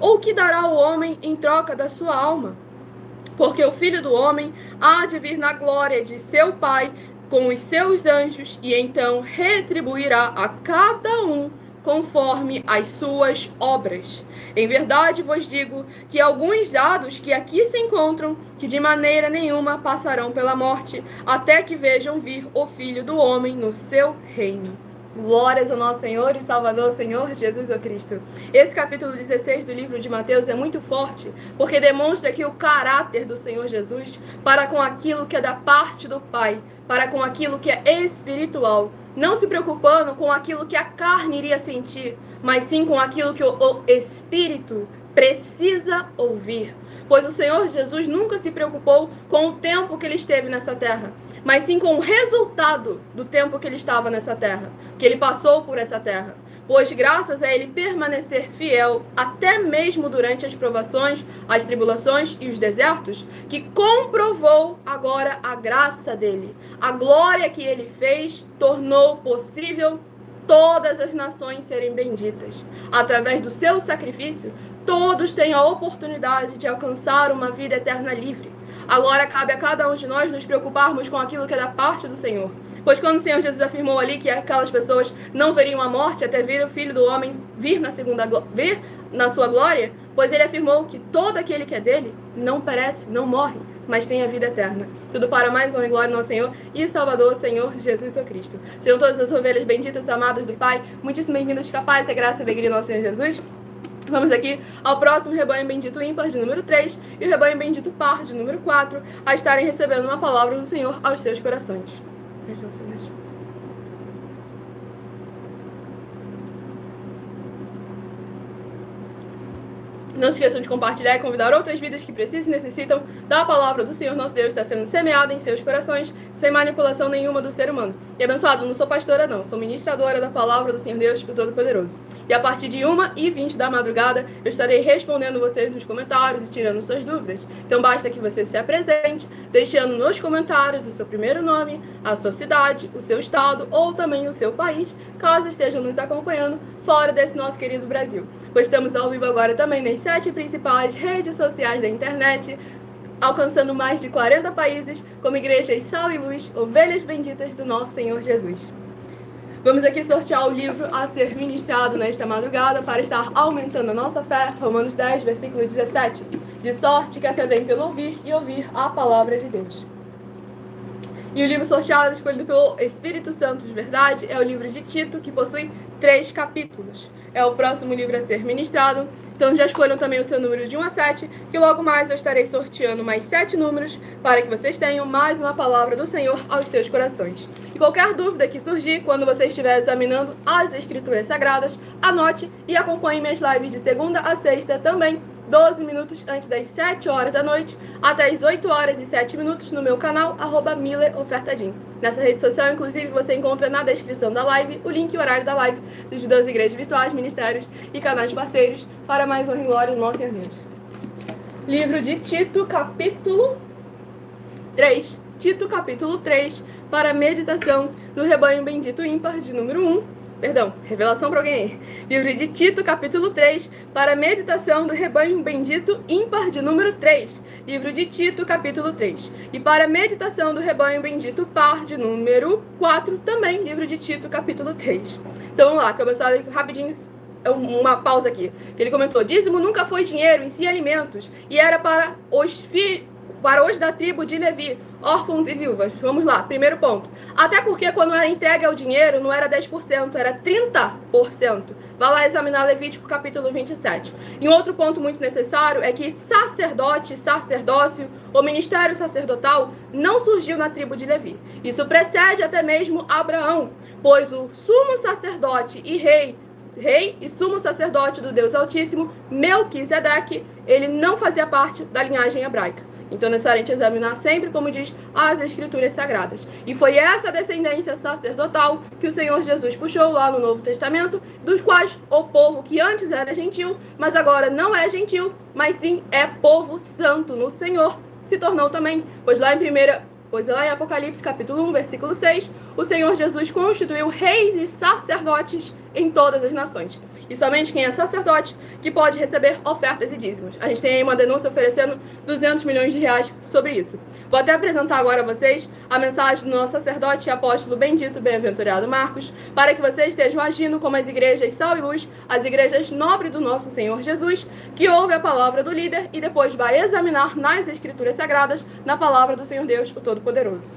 A: Ou que dará o homem em troca da sua alma? Porque o Filho do Homem há de vir na glória de seu Pai com os seus anjos, e então retribuirá a cada um conforme as suas obras. Em verdade vos digo que alguns dados que aqui se encontram, que de maneira nenhuma passarão pela morte, até que vejam vir o Filho do Homem no seu reino. Glórias ao nosso Senhor e Salvador, Senhor Jesus o Cristo. Esse capítulo 16 do livro de Mateus é muito forte, porque demonstra aqui o caráter do Senhor Jesus para com aquilo que é da parte do Pai, para com aquilo que é espiritual, não se preocupando com aquilo que a carne iria sentir, mas sim com aquilo que o Espírito precisa ouvir. Pois o Senhor Jesus nunca se preocupou com o tempo que ele esteve nessa terra, mas sim com o resultado do tempo que ele estava nessa terra, que ele passou por essa terra. Pois graças a ele permanecer fiel, até mesmo durante as provações, as tribulações e os desertos, que comprovou agora a graça dele. A glória que ele fez tornou possível todas as nações serem benditas. Através do seu sacrifício, todos têm a oportunidade de alcançar uma vida eterna livre. Agora cabe a cada um de nós nos preocuparmos com aquilo que é da parte do Senhor. Pois quando o Senhor Jesus afirmou ali que aquelas pessoas não veriam a morte até vir o Filho do Homem vir na sua glória, pois ele afirmou que todo aquele que é dele não perece, não morre, mas tem a vida eterna. Tudo para mais honra e glória ao nosso Senhor e Salvador, Senhor Jesus o Cristo. Sejam todas as ovelhas benditas, amadas do Pai, muitíssimo bem-vindas, capazes, a graça e a alegria do nosso Senhor Jesus. Vamos aqui ao próximo rebanho bendito ímpar de número 3 e o rebanho bendito par de número 4 a estarem recebendo uma palavra do Senhor aos seus corações. Não se esqueçam de compartilhar e convidar outras vidas que precisam e necessitam da palavra do Senhor nosso Deus está sendo semeada em seus corações, sem manipulação nenhuma do ser humano. E abençoado, não sou pastora não, sou ministradora da palavra do Senhor Deus, o Todo-Poderoso. E a partir de 1h20 da madrugada, eu estarei respondendo vocês nos comentários e tirando suas dúvidas. Então basta que você se apresente, deixando nos comentários o seu primeiro nome, a sua cidade, o seu estado ou também o seu país, caso estejam nos acompanhando fora desse nosso querido Brasil. Pois estamos ao vivo agora também nas 7 principais redes sociais da internet, alcançando mais de 40 países, como igrejas Sal e Luz, ovelhas benditas do nosso Senhor Jesus. Vamos aqui sortear o livro a ser ministrado nesta madrugada para estar aumentando a nossa fé, Romanos 10, versículo 17. De sorte que a fé vem pelo ouvir e ouvir a palavra de Deus. E o livro sorteado, escolhido pelo Espírito Santo de verdade, é o livro de Tito, que possui 3 capítulos. É o próximo livro a ser ministrado. Então já escolham também o seu número de 1 a 7, que logo mais eu estarei sorteando mais 7 números para que vocês tenham mais uma palavra do Senhor aos seus corações. E qualquer dúvida que surgir quando você estiver examinando as Escrituras Sagradas, anote e acompanhe minhas lives de segunda a sexta também, 12 minutos antes das 7 horas da noite, até as 8 horas e 7 minutos no meu canal, @mileofertadim. Nessa rede social, inclusive, você encontra na descrição da live o link e horário da live dos 12 igrejas virtuais, ministérios e canais parceiros para mais honra e glória do nosso Senhor Deus. Livro de Tito, capítulo 3. Tito, capítulo 3, para a meditação do rebanho bendito ímpar, de número 1. Revelação para alguém aí. Livro de Tito, capítulo 3, para a meditação do rebanho bendito ímpar de número 3. Livro de Tito, capítulo 3. E para a meditação do rebanho bendito par de número 4, também livro de Tito, capítulo 3. Então vamos lá, começar rapidinho. Uma pausa aqui. Ele comentou: dízimo nunca foi dinheiro, em si alimentos, e era para os da tribo de Levi, órfãos e viúvas. Vamos lá, primeiro ponto. Até porque quando era entregue ao dinheiro, não era 10%, era 30%. Vai lá examinar Levítico capítulo 27. E um outro ponto muito necessário é que sacerdote, sacerdócio, ou ministério sacerdotal não surgiu na tribo de Levi. Isso precede até mesmo Abraão, pois o sumo sacerdote e rei e sumo sacerdote do Deus Altíssimo, Melquisedeque, ele não fazia parte da linhagem hebraica. Então é necessário a gente examinar sempre, como diz as Escrituras Sagradas. E foi essa descendência sacerdotal que o Senhor Jesus puxou lá no Novo Testamento, dos quais o povo que antes era gentil, mas agora não é gentil, mas sim é povo santo no Senhor, se tornou também. Pois lá em Apocalipse capítulo 1, versículo 6, o Senhor Jesus constituiu reis e sacerdotes em todas as nações. E somente quem é sacerdote que pode receber ofertas e dízimos. A gente tem aí uma denúncia oferecendo 200 milhões de reais sobre isso. Vou até apresentar agora a vocês a mensagem do nosso sacerdote e apóstolo bendito, bem-aventurado Marcos, para que vocês estejam agindo como as igrejas Sal e Luz, as igrejas nobres do nosso Senhor Jesus, que ouve a palavra do líder e depois vai examinar nas Escrituras Sagradas, na palavra do Senhor Deus, o Todo-Poderoso.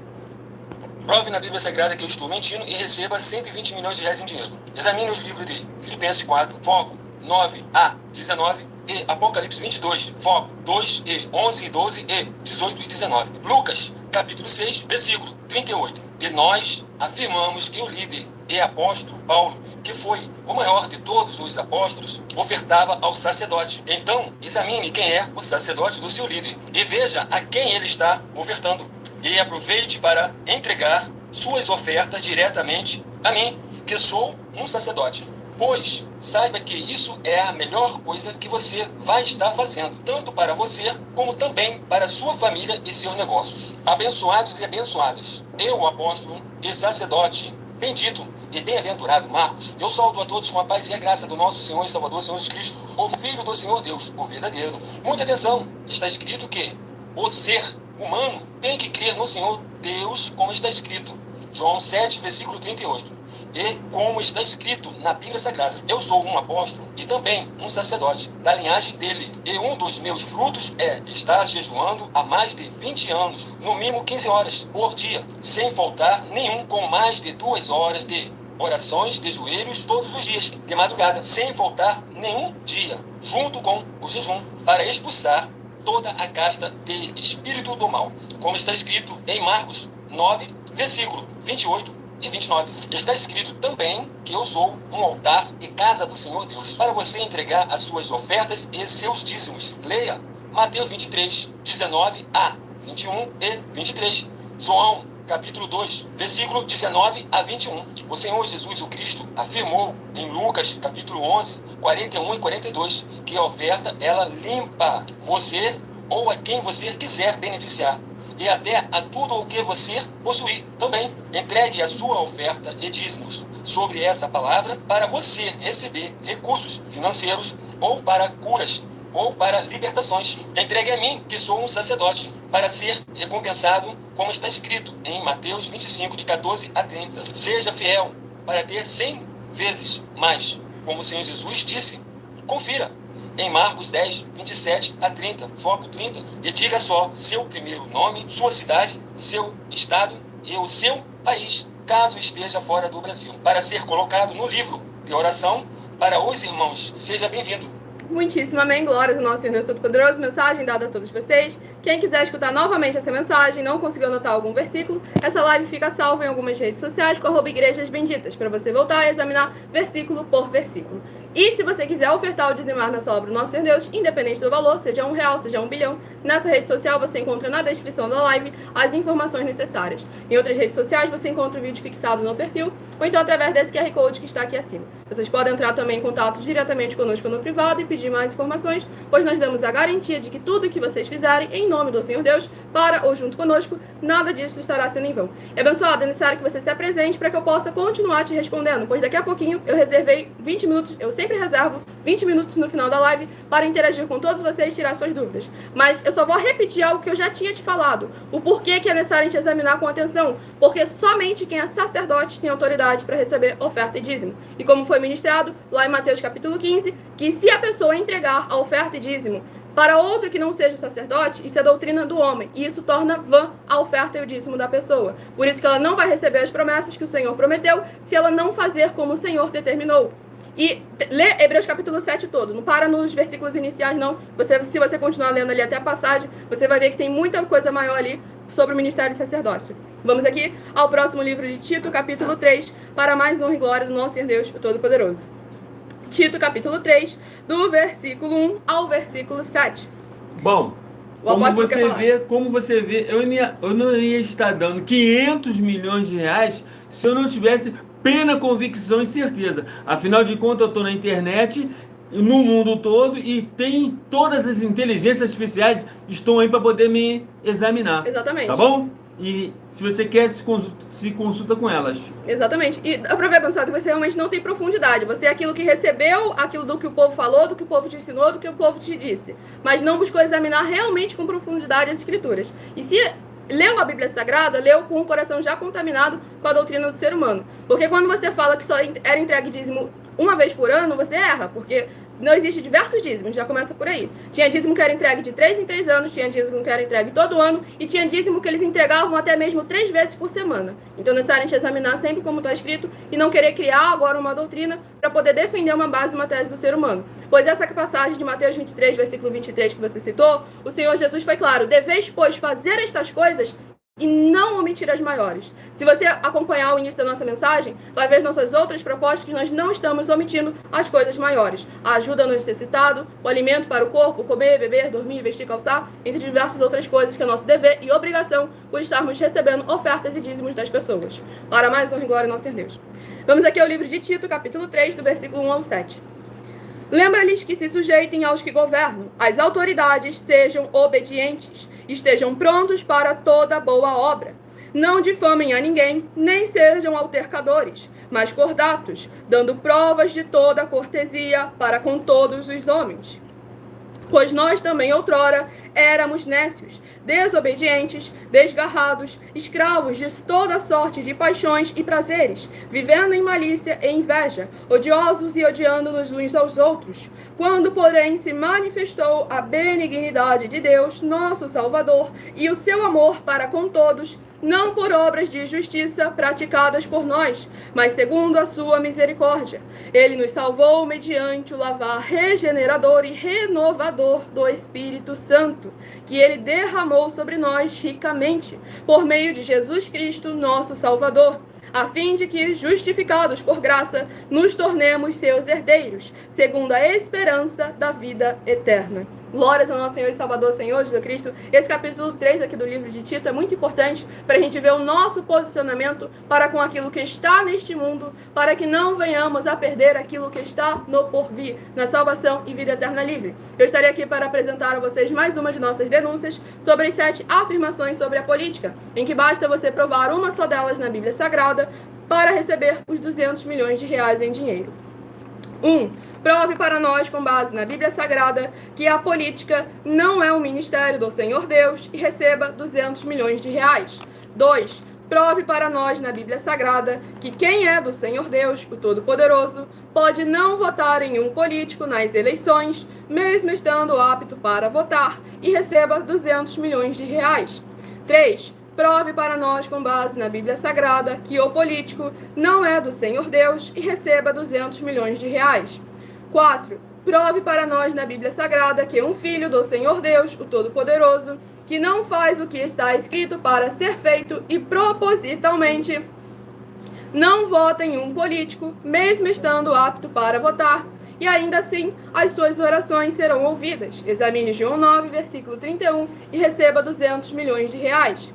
D: Prove na Bíblia Sagrada que eu estou mentindo e receba 120 milhões de reais em dinheiro. Examine os livros de Filipenses 4, foco 9 a 19 e Apocalipse 22, foco 2 e 11 e 12 e 18 e 19. Lucas, capítulo 6, versículo 38. E nós afirmamos que o líder e apóstolo Paulo, que foi o maior de todos os apóstolos, ofertava ao sacerdote. Então, examine quem é o sacerdote do seu líder e veja a quem ele está ofertando. E aproveite para entregar suas ofertas diretamente a mim, que sou um sacerdote. Pois saiba que isso é a melhor coisa que você vai estar fazendo, tanto para você, como também para sua família e seus negócios. Abençoados e abençoadas, eu, apóstolo e sacerdote, bendito e bem-aventurado Marcos, eu saúdo a todos com a paz e a graça do nosso Senhor e Salvador, Senhor Jesus Cristo, o Filho do Senhor Deus, o verdadeiro. Muita atenção, está escrito que o ser humano tem que crer no Senhor Deus, como está escrito. João 7, versículo 38. E como está escrito na Bíblia Sagrada, eu sou um apóstolo e também um sacerdote da linhagem dele. E um dos meus frutos é estar jejuando há mais de 20 anos, no mínimo 15 horas por dia, sem faltar nenhum, com mais de 2 horas de orações de joelhos todos os dias, de madrugada, sem faltar nenhum dia, junto com o jejum, para expulsar toda a casta de espírito do mal, como está escrito em Marcos 9, versículo 28 e 29. Está escrito também que eu sou um altar e casa do Senhor Deus, para você entregar as suas ofertas e seus dízimos. Leia Mateus 23, 19 a 21 e 23. João, capítulo 2, versículo 19 a 21. O Senhor Jesus o Cristo afirmou em Lucas, capítulo 11, 41 e 42, que a oferta, ela limpa você ou a quem você quiser beneficiar, e até a tudo o que você possuir também. Entregue a sua oferta e dízimos sobre essa palavra para você receber recursos financeiros, ou para curas, ou para libertações. Entregue a mim, que sou um sacerdote, para ser recompensado, como está escrito em Mateus 25, de 14 a 30. Seja fiel para ter 100 vezes mais, como o Senhor Jesus disse. Confira em Marcos 10, 27 a 30, foco 30, e diga só seu primeiro nome, sua cidade, seu estado e o seu país, caso esteja fora do Brasil, para ser colocado no livro de oração para os irmãos. Seja bem-vindo.
A: Muitíssimo amém, glórias ao nosso Senhor Deus Todo-Poderoso. Mensagem dada a todos vocês. Quem quiser escutar novamente essa mensagem, não conseguiu anotar algum versículo, essa live fica salva em algumas redes sociais com @igrejas benditas, para você voltar a examinar versículo por versículo. E se você quiser ofertar ou dizimar nessa obra do nosso Senhor Deus, independente do valor, seja R$1, seja 1 bilhão, nessa rede social você encontra na descrição da live as informações necessárias. Em outras redes sociais você encontra o vídeo fixado no perfil, ou então através desse QR Code que está aqui acima. Vocês podem entrar também em contato diretamente conosco no privado e pedir mais informações, pois nós damos a garantia de que tudo que vocês fizerem em nome do Senhor Deus, para ou junto conosco, nada disso estará sendo em vão. E abençoado, é necessário que você se apresente para que eu possa continuar te respondendo, pois daqui a pouquinho eu reservei 20 minutos, eu sempre reservo 20 minutos no final da live para interagir com todos vocês e tirar suas dúvidas. Mas eu só vou repetir algo que eu já tinha te falado, o porquê que é necessário a gente examinar com atenção, porque somente quem é sacerdote tem autoridade para receber oferta e dízimo. E como foi ministrado lá em Mateus capítulo 15, que se a pessoa entregar a oferta e dízimo para outro que não seja o sacerdote, isso é doutrina do homem, e isso torna vã a oferta e o dízimo da pessoa. Por isso que ela não vai receber as promessas que o Senhor prometeu, se ela não fazer como o Senhor determinou. E lê Hebreus capítulo 7 todo, não para nos versículos iniciais não, se você continuar lendo ali até a passagem, você vai ver que tem muita coisa maior ali sobre o ministério do sacerdócio. Vamos aqui ao próximo livro de Tito, capítulo 3, para mais honra e glória do nosso Senhor Deus, o Todo-Poderoso. Tito, capítulo 3, do versículo 1 ao versículo 7.
E: Bom, como você vê, eu não ia estar dando 500 milhões de reais se eu não tivesse plena convicção e certeza. Afinal de contas, eu estou na internet, no mundo todo, e tem todas as inteligências artificiais estão aí para poder me examinar.
A: Exatamente.
E: Tá bom? E se você quer, se consulta com elas.
A: Exatamente. E dá pra ver, pensado, que você realmente não tem profundidade. Você é aquilo que recebeu, aquilo do que o povo falou, do que o povo te ensinou, do que o povo te disse. Mas não buscou examinar realmente com profundidade as escrituras. E se leu a Bíblia Sagrada, leu com o coração já contaminado com a doutrina do ser humano. Porque quando você fala que só era entregue dízimo uma vez por ano, você erra, porque não existe diversos dízimos, já começa por aí. Tinha dízimo que era entregue de 3 em 3 anos, tinha dízimo que era entregue todo ano, e tinha dízimo que eles entregavam até mesmo 3 vezes por semana. Então é necessário a gente examinar sempre como está escrito e não querer criar agora uma doutrina para poder defender uma base, uma tese do ser humano. Pois essa passagem de Mateus 23, versículo 23 que você citou, o Senhor Jesus foi claro: deveis, pois, fazer estas coisas e não omitir as maiores. Se você acompanhar o início da nossa mensagem, vai ver as nossas outras propostas que nós não estamos omitindo as coisas maiores. A ajuda no necessitado, o alimento para o corpo, comer, beber, dormir, vestir, calçar, entre diversas outras coisas que é nosso dever e obrigação por estarmos recebendo ofertas e dízimos das pessoas. Para mais honra e glória ao nosso Senhor Deus. Vamos aqui ao livro de Tito, capítulo 3, do versículo 1 ao 7. Lembra-lhes que se sujeitem aos que governam, as autoridades sejam obedientes, estejam prontos para toda boa obra. Não difamem a ninguém, nem sejam altercadores, mas cordatos, dando provas de toda cortesia para com todos os homens. Pois nós também outrora éramos nécios, desobedientes, desgarrados, escravos de toda sorte de paixões e prazeres, vivendo em malícia e inveja, odiosos e odiando-nos uns aos outros. Quando, porém, se manifestou a benignidade de Deus, nosso Salvador, e o seu amor para com todos, não por obras de justiça praticadas por nós, mas segundo a sua misericórdia. Ele nos salvou mediante o lavar regenerador e renovador do Espírito Santo, que ele derramou sobre nós ricamente, por meio de Jesus Cristo, nosso Salvador, a fim de que, justificados por graça, nos tornemos seus herdeiros, segundo a esperança da vida eterna. Glórias ao nosso Senhor e Salvador, Senhor Jesus Cristo. Esse capítulo 3 aqui do livro de Tito é muito importante para a gente ver o nosso posicionamento para com aquilo que está neste mundo, para que não venhamos a perder aquilo que está no porvir, na salvação e vida eterna livre. Eu estarei aqui para apresentar a vocês mais uma de nossas denúncias sobre as 7 afirmações sobre a política, em que basta você provar uma só delas na Bíblia Sagrada para receber os 200 milhões de reais em dinheiro. 1. Prove para nós, com base na Bíblia Sagrada, que a política não é um ministério do Senhor Deus e receba 200 milhões de reais. 2. Prove para nós na Bíblia Sagrada que quem é do Senhor Deus, o Todo-Poderoso, pode não votar em um político nas eleições, mesmo estando apto para votar, e receba 200 milhões de reais. 3. Prove para nós, com base na Bíblia Sagrada, que o político não é do Senhor Deus e receba 200 milhões de reais. 4. Prove para nós na Bíblia Sagrada que um filho do Senhor Deus, o Todo-Poderoso, que não faz o que está escrito para ser feito e propositalmente não vota em um político, mesmo estando apto para votar, e ainda assim as suas orações serão ouvidas. Examine João 9, versículo 31 e receba 200 milhões de reais.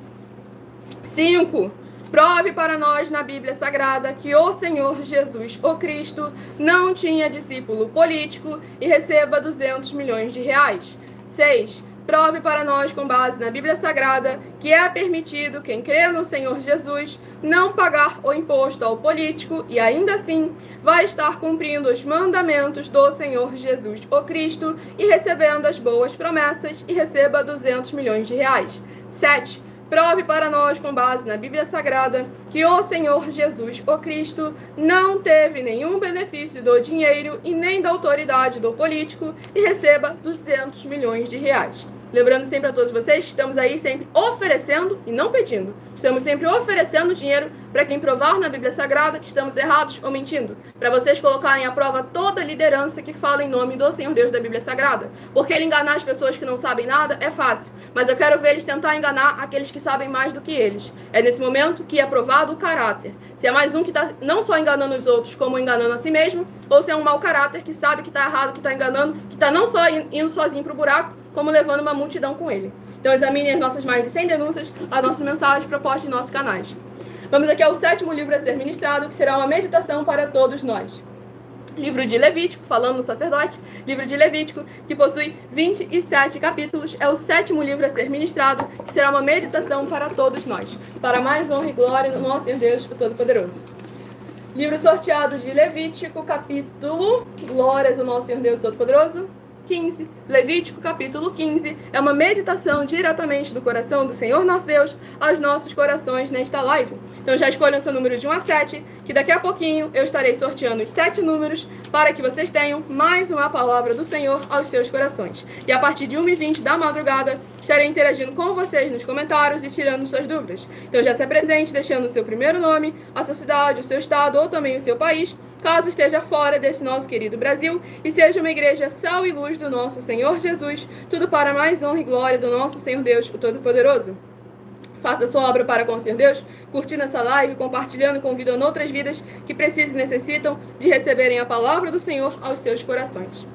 A: 5. Prove para nós na Bíblia Sagrada que o Senhor Jesus, o Cristo, não tinha discípulo político e receba 200 milhões de reais. 6. Prove para nós, com base na Bíblia Sagrada, que é permitido quem crê no Senhor Jesus não pagar o imposto ao político e ainda assim vai estar cumprindo os mandamentos do Senhor Jesus, o Cristo, e recebendo as boas promessas e receba 200 milhões de reais. 7. Prove para nós, com base na Bíblia Sagrada, que o Senhor Jesus, o Cristo, não teve nenhum benefício do dinheiro e nem da autoridade do político e receba 200 milhões de reais. Lembrando sempre a todos vocês que estamos aí sempre oferecendo e não pedindo. Estamos sempre oferecendo dinheiro para quem provar na Bíblia Sagrada que estamos errados ou mentindo. Para vocês colocarem à prova toda a liderança que fala em nome do Senhor Deus da Bíblia Sagrada. Porque ele enganar as pessoas que não sabem nada é fácil. Mas eu quero ver eles tentar enganar aqueles que sabem mais do que eles. É nesse momento que é provado o caráter. Se é mais um que está não só enganando os outros, como enganando a si mesmo, ou se é um mau caráter que sabe que está errado, que está enganando, que está não só indo sozinho para o buraco, como levando uma multidão com ele. Então examine as nossas mais de 100 denúncias, as nossas mensagens propostas em nossos canais. Vamos aqui ao 7º livro a ser ministrado, que será uma meditação para todos nós. Livro de Levítico, falando no sacerdote, livro de Levítico, que possui 27 capítulos, é o 7º livro a ser ministrado, que será uma meditação para todos nós, para mais honra e glória do nosso Senhor Deus, o Todo-Poderoso. Livro sorteado de Levítico, capítulo, glórias ao nosso Senhor Deus Todo-Poderoso, 15. Levítico, capítulo 15, é uma meditação diretamente do coração do Senhor nosso Deus aos nossos corações nesta live. Então já escolham seu número de 1 a 7, que daqui a pouquinho eu estarei sorteando os 7 números para que vocês tenham mais uma palavra do Senhor aos seus corações. E a partir de 1h20 da madrugada, estarei interagindo com vocês nos comentários e tirando suas dúvidas. Então já se apresente deixando o seu primeiro nome, a sua cidade, o seu estado ou também o seu país, caso esteja fora desse nosso querido Brasil, e seja uma igreja sal e luz do nosso Senhor Jesus, tudo para mais honra e glória do nosso Senhor Deus, o Todo-Poderoso. Faça sua obra para com o Senhor Deus, curtindo essa live, compartilhando e convidando outras vidas que precisam e necessitam de receberem a palavra do Senhor aos seus corações.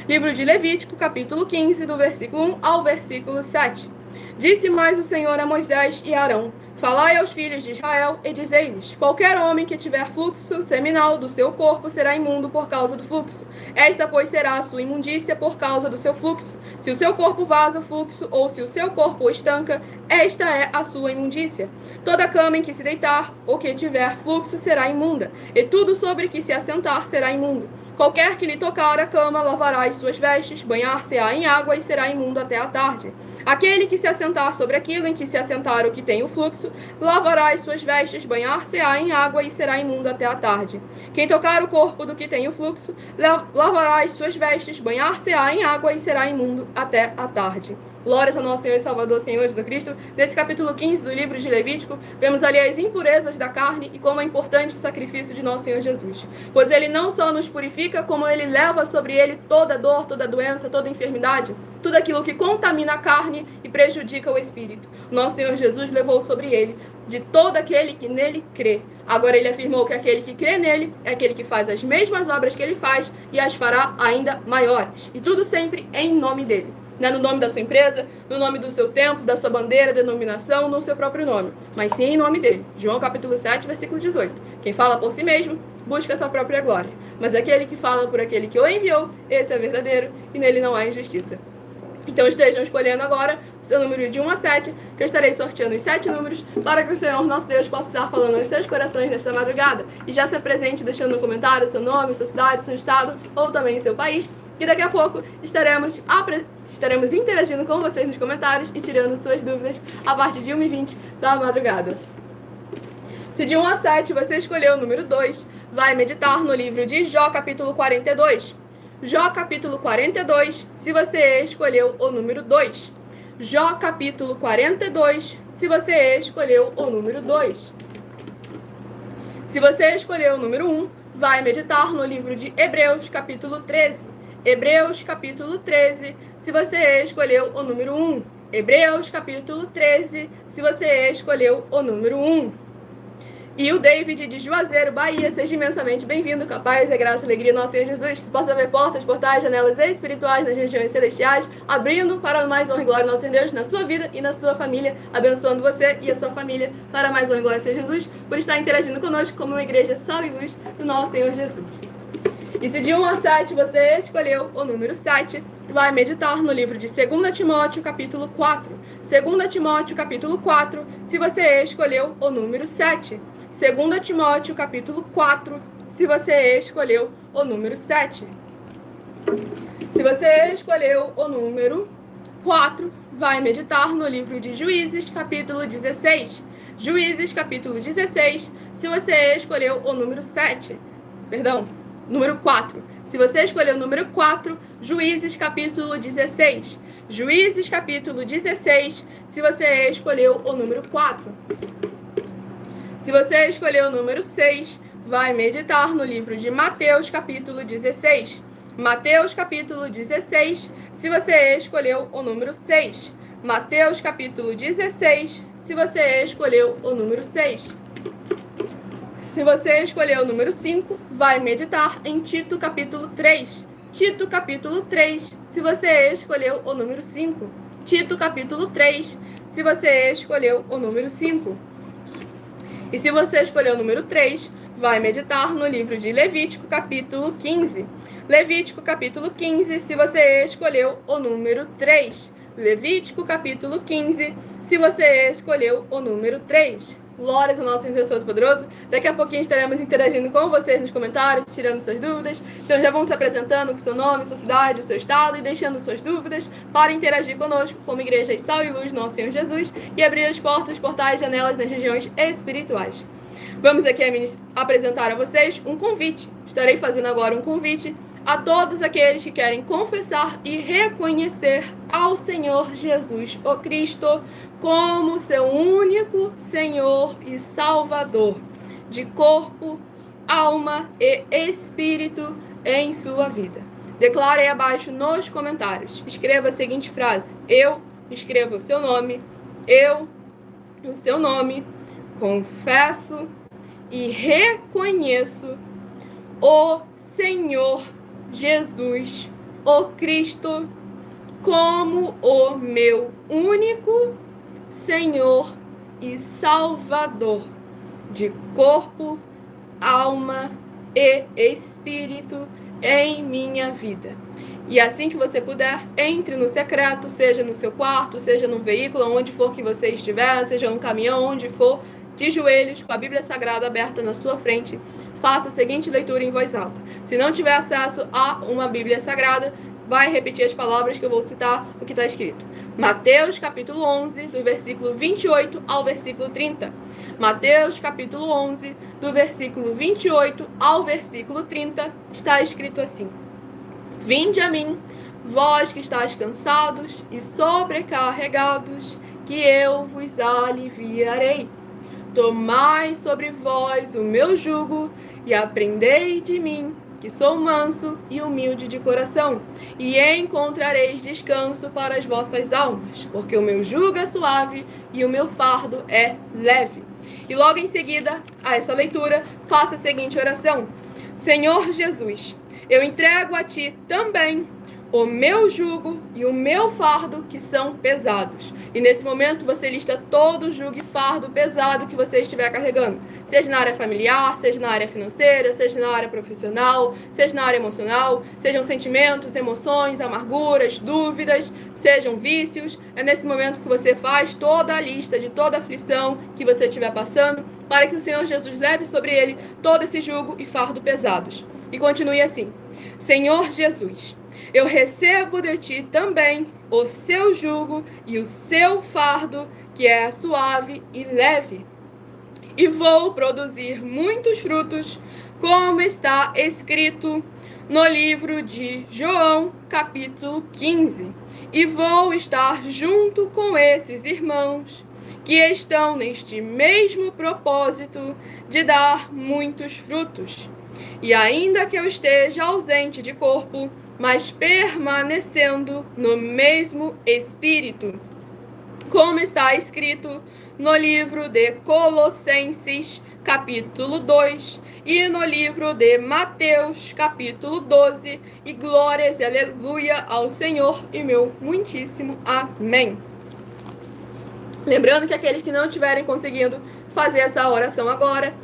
A: Livro de Levítico, capítulo 15, do versículo 1 ao versículo 7. Disse mais o Senhor a Moisés e a Arão: falai aos filhos de Israel e dizei-lhes: qualquer homem que tiver fluxo seminal do seu corpo será imundo por causa do fluxo. Esta, pois, será a sua imundícia por causa do seu fluxo. Se o seu corpo vaza o fluxo, ou se o seu corpo o estanca, esta é a sua imundícia. Toda cama em que se deitar, ou que tiver fluxo, será imunda, e tudo sobre que se assentar será imundo. Qualquer que lhe tocar a cama lavará as suas vestes, banhar-se-á em água e será imundo até a tarde. Aquele que se assentar sobre aquilo em que se assentar o que tem o fluxo, lavará as suas vestes, banhar-se-á em água e será imundo até a tarde. Quem tocar o corpo do que tem o fluxo, lavará as suas vestes, banhar-se-á em água e será imundo até a tarde. Glórias ao nosso Senhor e Salvador, Senhor Jesus Cristo. Nesse capítulo 15 do livro de Levítico, vemos ali as impurezas da carne e como é importante o sacrifício de nosso Senhor Jesus. Pois ele não só nos purifica, como ele leva sobre ele toda dor, toda doença, toda enfermidade, tudo aquilo que contamina a carne e prejudica o espírito. Nosso Senhor Jesus levou sobre ele de todo aquele que nele crê. Agora ele afirmou que aquele que crê nele é aquele que faz as mesmas obras que ele faz e as fará ainda maiores. E tudo sempre em nome dele. Não é no nome da sua empresa, no nome do seu templo, da sua bandeira, denominação, no seu próprio nome, mas sim em nome dele. João capítulo 7, versículo 18. Quem fala por si mesmo, busca a sua própria glória. Mas aquele que fala por aquele que o enviou, esse é verdadeiro e nele não há injustiça. Então estejam escolhendo agora o seu número de 1 a 7, que eu estarei sorteando os 7 números, para que o Senhor nosso Deus possa estar falando aos seus corações nesta madrugada. E já se presente deixando no comentário seu nome, sua cidade, seu estado ou também seu país. E daqui a pouco estaremos interagindo com vocês nos comentários e tirando suas dúvidas a partir de 1h20 da madrugada. Se de 1 a 7 você escolheu o número 2, vai meditar no livro de Jó, capítulo 42. Jó, capítulo 42, se você escolheu o número 2. Jó, capítulo 42, se você escolheu o número 2. Se você escolheu o número 1, vai meditar no livro de Hebreus, capítulo 13. Hebreus, capítulo 13, se você escolheu o número 1. Hebreus, capítulo 13, se você escolheu o número 1. E o David de Juazeiro, Bahia, seja imensamente bem-vindo, com a paz e a graça e a alegria do nosso Senhor Jesus, que possa ver portas, portais, janelas espirituais nas regiões celestiais, abrindo para mais honra e glória do nosso Senhor Deus na sua vida e na sua família, abençoando você e a sua família para mais honra e glória do Senhor Jesus, por estar interagindo conosco como uma igreja sal e luz do nosso Senhor Jesus. E se de 1 a 7 você escolheu o número 7, vai meditar no livro de 2 Timóteo, capítulo 4. 2 Timóteo, capítulo 4, se você escolheu o número 7. 2 Timóteo, capítulo 4, se você escolheu o número 7. Se você escolheu o número 4, vai meditar no livro de Juízes, capítulo 16. Juízes, capítulo 16, se você escolheu o número 7. Número 4. Se você escolheu o número 4, Juízes, capítulo 16. Juízes, capítulo 16, se você escolheu o número 4. Se você escolheu o número 6, vai meditar no livro de Mateus, capítulo 16. Mateus, capítulo 16, se você escolheu o número 6. Mateus, capítulo 16, se você escolheu o número 6. Se você escolheu o número 5, vai meditar em Tito, capítulo 3. Tito, capítulo 3, se você escolheu o número 5. Tito, capítulo 3, se você escolheu o número 5. E se você escolheu o número 3, vai meditar no livro de Levítico, capítulo 15. Levítico, capítulo 15, se você escolheu o número 3. Levítico, capítulo 15, se você escolheu o número 3. Glórias ao nosso Deus Todo-Poderoso. Daqui a pouquinho estaremos interagindo com vocês nos comentários, tirando suas dúvidas. Então já vão se apresentando com seu nome, sua cidade, o seu estado e deixando suas dúvidas para interagir conosco como Igreja Sal e Luz, nosso Senhor Jesus, e abrir as portas, portais, janelas nas regiões espirituais. Vamos aqui apresentar a vocês um convite. Estarei fazendo agora um convite a todos aqueles que querem confessar e reconhecer ao Senhor Jesus, o Cristo, como seu único Senhor e Salvador, de corpo, alma e espírito em sua vida. Declare aí abaixo nos comentários. Escreva a seguinte frase: eu escrevo o seu nome, confesso e reconheço o Senhor Jesus, o Cristo, como o meu único Senhor e Salvador, de corpo, alma e espírito em minha vida. E assim que você puder, entre no secreto, seja no seu quarto, seja no veículo, onde for que você estiver, seja no caminhão, onde for, de joelhos, com a Bíblia Sagrada aberta na sua frente, faça a seguinte leitura em voz alta. Se não tiver acesso a uma Bíblia Sagrada, vai repetir as palavras que eu vou citar, o que está escrito. Mateus, capítulo 11, do versículo 28 ao versículo 30. Mateus, capítulo 11, do versículo 28 ao versículo 30, está escrito assim: Vinde a mim, Vós que estáis cansados e sobrecarregados, que eu vos aliviarei. Tomai sobre vós o meu jugo e aprendei de mim, que sou manso e humilde de coração, e encontrareis descanso para as vossas almas, porque o meu jugo é suave e o meu fardo é leve. E logo em seguida a essa leitura, faça a seguinte oração: Senhor Jesus, eu entrego a ti também o meu jugo e o meu fardo, que são pesados. E nesse momento você lista todo o jugo e fardo pesado que você estiver carregando. Seja na área familiar, seja na área financeira, seja na área profissional, seja na área emocional, sejam sentimentos, emoções, amarguras, dúvidas, sejam vícios. É nesse momento que você faz toda a lista de toda a aflição que você estiver passando, para que o Senhor Jesus leve sobre ele todo esse jugo e fardo pesados. E continue assim: Senhor Jesus, eu recebo de ti também o seu jugo e o seu fardo, que é suave e leve. E vou produzir muitos frutos, como está escrito no livro de João, capítulo 15. E vou estar junto com esses irmãos que estão neste mesmo propósito de dar muitos frutos. E ainda que eu esteja ausente de corpo, mas permanecendo no mesmo Espírito, como está escrito no livro de Colossenses, capítulo 2, e no livro de Mateus, capítulo 12, e glórias e aleluia ao Senhor e meu muitíssimo amém. Lembrando que aqueles que não estiverem conseguindo fazer essa oração agora,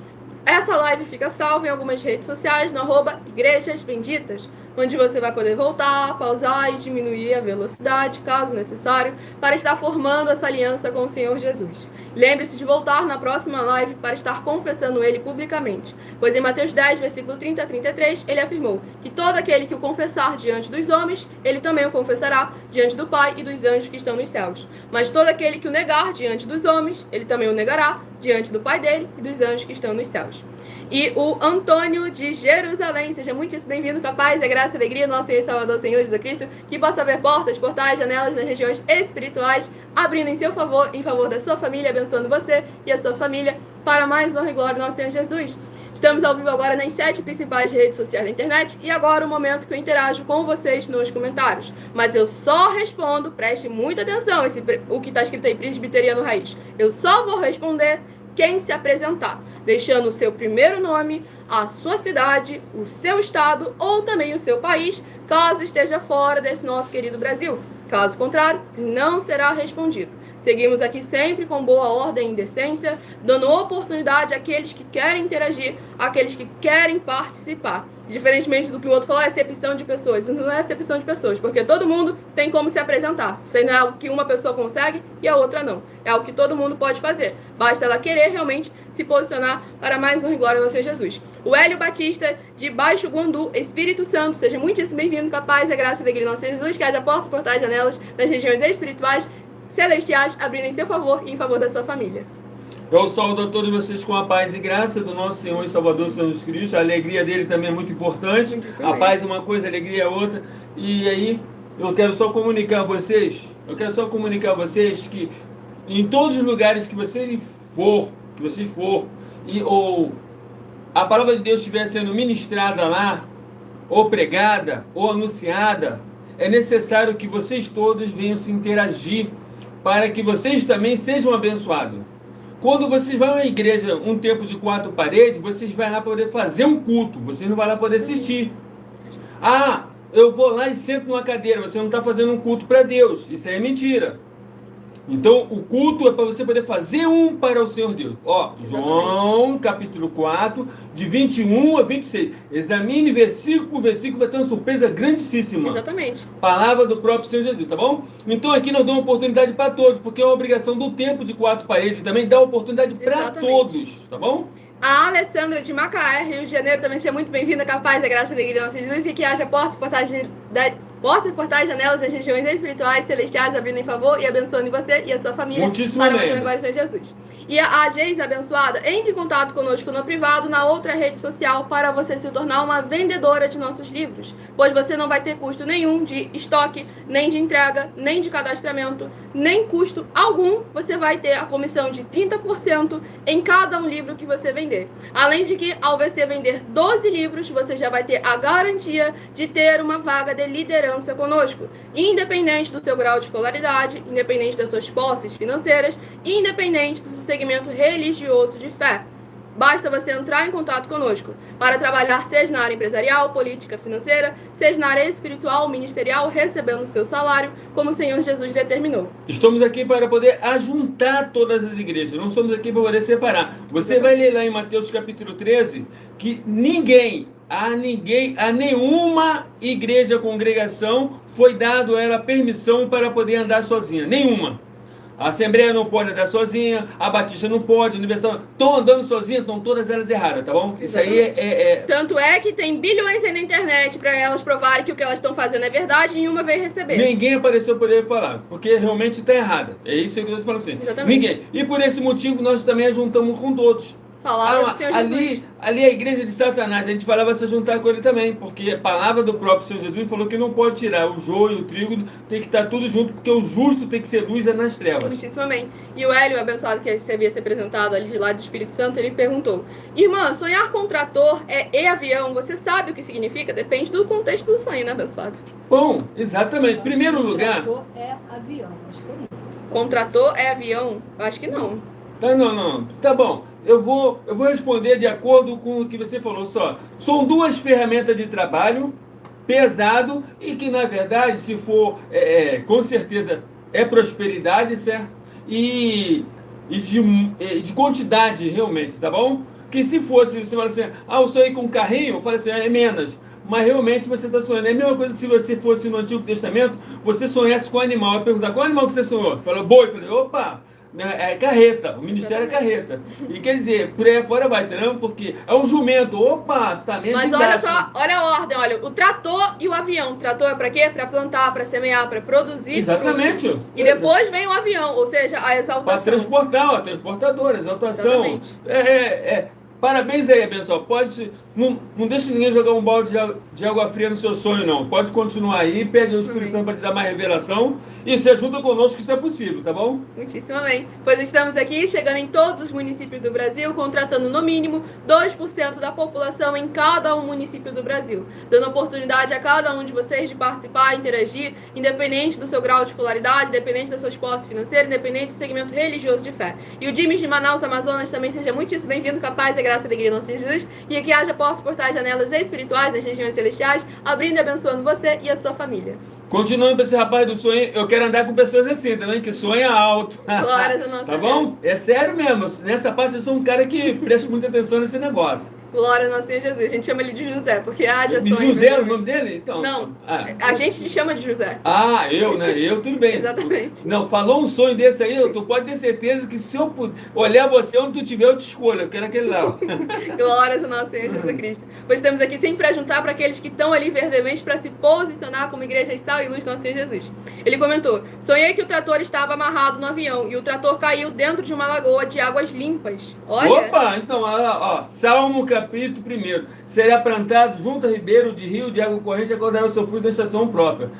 A: essa live fica salva em algumas redes sociais no @Igrejas Benditas, onde você vai poder voltar, pausar e diminuir a velocidade, caso necessário, para estar formando essa aliança com o Senhor Jesus. Lembre-se de voltar na próxima live para estar confessando ele publicamente, pois em Mateus 10, versículo 30 a 33, ele afirmou que todo aquele que o confessar diante dos homens, ele também o confessará diante do Pai e dos anjos que estão nos céus. Mas todo aquele que o negar diante dos homens, ele também o negará diante do Pai dele e dos anjos que estão nos céus. E o Antônio de Jerusalém, seja muitíssimo bem-vindo, com a paz, a graça e a alegria do nosso Senhor e Salvador, Senhor Jesus Cristo, que possa haver portas, portais, janelas nas regiões espirituais, abrindo em seu favor, em favor da sua família, abençoando você e a sua família, para mais honra e glória do nosso Senhor Jesus. Estamos ao vivo agora nas 7 principais redes sociais da internet, e agora o momento que eu interajo com vocês nos comentários. Mas eu só respondo, preste muita atenção, o que está escrito aí, Presbiteriano Raiz. Eu só vou responder quem se apresentar, deixando o seu primeiro nome, a sua cidade, o seu estado ou também o seu país, caso esteja fora desse nosso querido Brasil. Caso contrário, não será respondido. Seguimos aqui sempre com boa ordem e decência, dando oportunidade àqueles que querem interagir, àqueles que querem participar. Diferentemente do que o outro falou, é acepção de pessoas. Isso não é acepção de pessoas, porque todo mundo tem como se apresentar. Isso aí não é algo que uma pessoa consegue e a outra não. É algo que todo mundo pode fazer. Basta ela querer realmente se posicionar para mais honra e glória do Senhor Jesus. O Hélio Batista, de Baixo Guandu, Espírito Santo, seja muitíssimo bem-vindo, com a paz, a graça e a alegria do nosso Senhor Jesus, que haja portas, portais, janelas nas regiões espirituais celestiais, abrindo em seu favor e em favor da sua família.
E: Eu saúdo a todos vocês com a paz e graça do nosso Senhor e Salvador Jesus Cristo. A alegria dele também é muito importante. A paz é uma coisa, a alegria é outra. E aí, eu quero só comunicar a vocês, que em todos os lugares que vocês for, ou a palavra de Deus estiver sendo ministrada lá, ou pregada, ou anunciada, é necessário que vocês todos venham se interagir, para que vocês também sejam abençoados. Quando vocês vão à igreja, um tempo de 4 paredes, vocês vão lá poder fazer um culto, vocês não vão lá poder assistir. Ah, eu vou lá e sento numa cadeira, você não está fazendo um culto para Deus, isso aí é mentira. Então, o culto é para você poder fazer um para o Senhor Deus. Ó, João, capítulo 4, de 21 a 26. Examine versículo por versículo, vai ter uma surpresa grandíssima.
A: Exatamente.
E: Palavra do próprio Senhor Jesus, tá bom? Então, aqui nós damos oportunidade para todos, porque é uma obrigação do tempo de 4 paredes também, dá oportunidade para todos, tá bom?
A: A Alessandra de Macaé, Rio de Janeiro, também seja muito bem-vinda, com a paz, a graça e a alegria do nosso Jesus, e que haja portas, portais Portas, portais, janelas das regiões espirituais, celestiais, abrindo em favor e abençoando você e a sua família.
E: Muitíssimo
A: para
E: bem.
A: você, glória a Jesus. E a Geis abençoada, entre em contato conosco no privado, na outra rede social, para você se tornar uma vendedora de nossos livros. Pois você não vai ter custo nenhum de estoque, nem de entrega, nem de cadastramento, nem custo algum. Você vai ter a comissão de 30% em cada um livro que você vender. Além de que, ao você vender 12 livros, você já vai ter a garantia de ter uma vaga de liderança conosco. Independente do seu grau de escolaridade, independente das suas posses financeiras, independente do seu segmento religioso de fé. Basta você entrar em contato conosco para trabalhar, seja na área empresarial, política, financeira, seja na área espiritual, ministerial, recebendo o seu salário, como o Senhor Jesus determinou.
E: Estamos aqui para poder ajuntar todas as igrejas, não estamos aqui para poder separar. Você vai ler lá em Mateus capítulo 13 que a nenhuma igreja, congregação, foi dado a ela permissão para poder andar sozinha. Nenhuma. A Assembleia não pode andar sozinha, a Batista não pode, a Universal... Estão andando sozinhas, estão todas elas erradas, tá bom? Isso aí
A: Tanto é que tem bilhões aí na internet para elas provarem que o que elas estão fazendo é verdade e nenhuma veio receber.
E: Ninguém apareceu para poder falar, porque realmente está errada. É isso que eu estou falando assim.
A: Exatamente.
E: Ninguém. E por esse motivo nós também a juntamos com todos.
A: Palavra do Senhor Jesus.
E: Ali a igreja de Satanás, a gente falava se juntar com ele também, porque a palavra do próprio Senhor Jesus falou que não pode tirar o joio e o trigo, tem que estar tudo junto, porque o justo tem que ser luz nas trevas.
A: Muitíssimo bem. E o Hélio, abençoado, que você havia se apresentado ali de lá do Espírito Santo, ele perguntou: irmã, sonhar com trator e avião, você sabe o que significa? Depende do contexto do sonho, né, abençoado?
E: Bom, exatamente. Primeiro lugar...
B: Contrator é avião, acho que é isso.
A: Contrator é avião? Eu acho que não.
E: Não. Tá bom. Eu vou responder de acordo com o que você falou só. São duas ferramentas de trabalho pesado e que, na verdade, se for, com certeza, é prosperidade, certo? E de quantidade, realmente, tá bom? Que se fosse, você fala assim, eu sonhei com um carrinho, eu falo assim, é menos. Mas realmente você está sonhando. É a mesma coisa se você fosse no Antigo Testamento, você sonhasse com um animal. Eu perguntar, qual animal que você sonhou? Você fala, boi. Eu falei, opa! É carreta, o ministério é carreta. E quer dizer, por aí fora vai, entendeu? Porque é um jumento, opa, tá mesmo.
A: Mas olha só, olha a ordem, olha, o trator e o avião. O trator é pra quê? Pra plantar, pra semear, pra produzir.
E: Exatamente.
A: E depois vem o avião, ou seja, a exaltação.
E: Para transportar, ó, transportador, exaltação.
A: Exatamente.
E: Parabéns aí, pessoal. Não deixe ninguém jogar um balde de água fria no seu sonho, não. Pode continuar aí, pede ao Espírito Santo para te dar mais revelação e se ajuda conosco que isso é possível, tá bom?
A: Muitíssimo bem. Pois estamos aqui, chegando em todos os municípios do Brasil, contratando no mínimo 2% da população em cada um município do Brasil, dando oportunidade a cada um de vocês de participar, interagir, independente do seu grau de escolaridade, independente das suas posses financeiras, independente do segmento religioso de fé. E o Dimes de Manaus, Amazonas, também seja muitíssimo bem-vindo, com a paz, a graça e a alegria do nosso Jesus, e aqui haja portas, portais, janelas espirituais das regiões celestiais, abrindo e abençoando você e a sua família.
E: Continuando para esse rapaz do sonho, eu quero andar com pessoas assim também, que sonha alto.
A: Glórias ao nosso
E: Tá bom? É sério mesmo. Nessa parte eu sou um cara que presta muita atenção nesse negócio.
A: Glória ao nosso Senhor Jesus. A gente chama ele de José, porque haja sonho.
E: José é o nome dele? Então.
A: Não, a gente te chama de José.
E: Eu, tudo bem.
A: Exatamente.
E: Não, falou um sonho desse aí, tu pode ter certeza que se eu olhar você onde tu tiver, eu te escolho. Eu quero aquele lá.
A: Glórias ao nosso Senhor Jesus Cristo. Pois estamos aqui sempre para juntar para aqueles que estão ali verdadeiramente para se posicionar como igreja e sal e luz do nosso Senhor Jesus. Ele comentou: sonhei que o trator estava amarrado no avião e o trator caiu dentro de uma lagoa de águas limpas. Olha.
E: Opa, então, ó, Salmo capítulo 1. Será plantado junto a ribeiro de rio de água corrente, acordará o seu fruto da estação própria.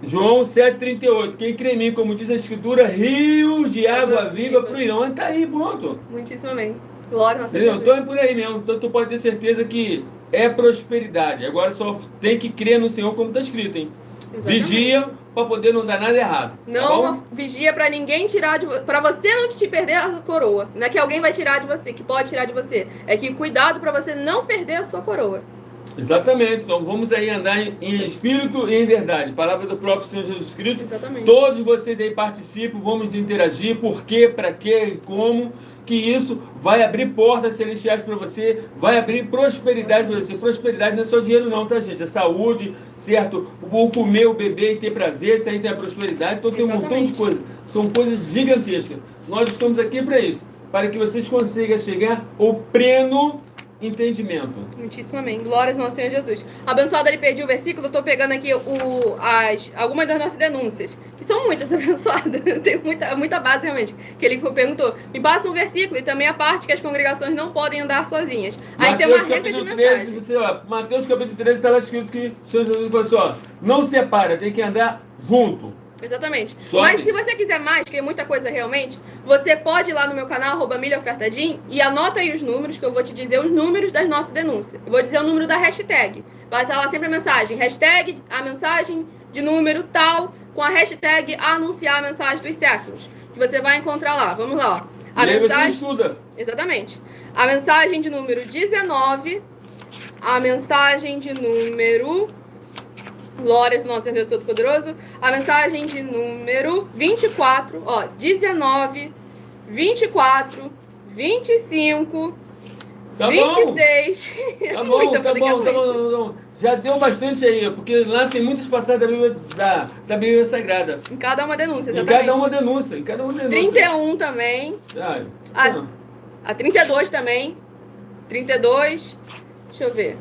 E: João 7,38. Quem crê em mim, como diz a Escritura, rios de água viva fluirão. Está aí, pronto.
A: Muitíssimo bem. Glória ao nosso
E: Senhor
A: Jesus.
E: Jesus. Então é por aí mesmo. Então tu pode ter certeza que é prosperidade. Agora só tem que crer no Senhor como está escrito, hein?
A: Exatamente.
E: Vigia para poder não dar nada errado.
A: Não
E: tá
A: vigia para ninguém tirar de você, para você não te perder a coroa. Não é que alguém vai tirar de você, que pode tirar de você. É que cuidado para você não perder a sua coroa.
E: Exatamente. Então vamos aí andar em espírito e em verdade. Palavra do próprio Senhor Jesus Cristo.
A: Exatamente.
E: Todos vocês aí participam, vamos interagir. Por quê, para quê e como. Que isso vai abrir portas celestiais para você, vai abrir prosperidade para você. Prosperidade não é só dinheiro não, tá, gente? É saúde, certo? O comer, o beber e ter prazer, isso aí tem a prosperidade. Então tem um montão de coisas. São coisas gigantescas. Nós estamos aqui para isso, para que vocês consigam chegar ao pleno entendimento.
A: Muitíssimo amém. Glórias ao nosso Senhor Jesus. Abençoado, ele pediu o versículo, eu tô pegando aqui algumas das nossas denúncias, que são muitas, abençoado. Tem muita base, realmente, que ele perguntou. Me passa um versículo e também a parte que as congregações não podem andar sozinhas. Aí tem uma reta de mensagem.
E: Mateus capítulo 13 está lá escrito que o Senhor Jesus falou assim, ó, não separa, tem que andar junto.
A: Exatamente.
E: Sobe.
A: Mas se você quiser mais, que é muita coisa realmente, você pode ir lá no meu canal, @milhaofertadim, e anota aí os números, que eu vou te dizer os números das nossas denúncias. Eu vou dizer o número da hashtag. Vai estar lá sempre a mensagem. Hashtag, a mensagem de número tal, com a hashtag anunciar a mensagem dos séculos. Que você vai encontrar lá. Vamos lá, ó. A
E: e
A: mensagem...
E: aí você estuda.
A: Exatamente. A mensagem de número 19, a mensagem de número... Glórias ao nosso Deus Todo-Poderoso. A mensagem de número 24, ó, 19, 24, 25,
E: tá
A: 26.
E: Tá
A: É
E: bom,
A: muita,
E: tá bom, tá bom. Já deu bastante aí, porque lá tem muitas passagens da Bíblia Sagrada.
A: Em cada uma denúncia,
E: Em
A: exatamente.
E: cada uma denúncia, em cada uma denúncia.
A: 31 também. A 32 também. 32. Deixa eu ver.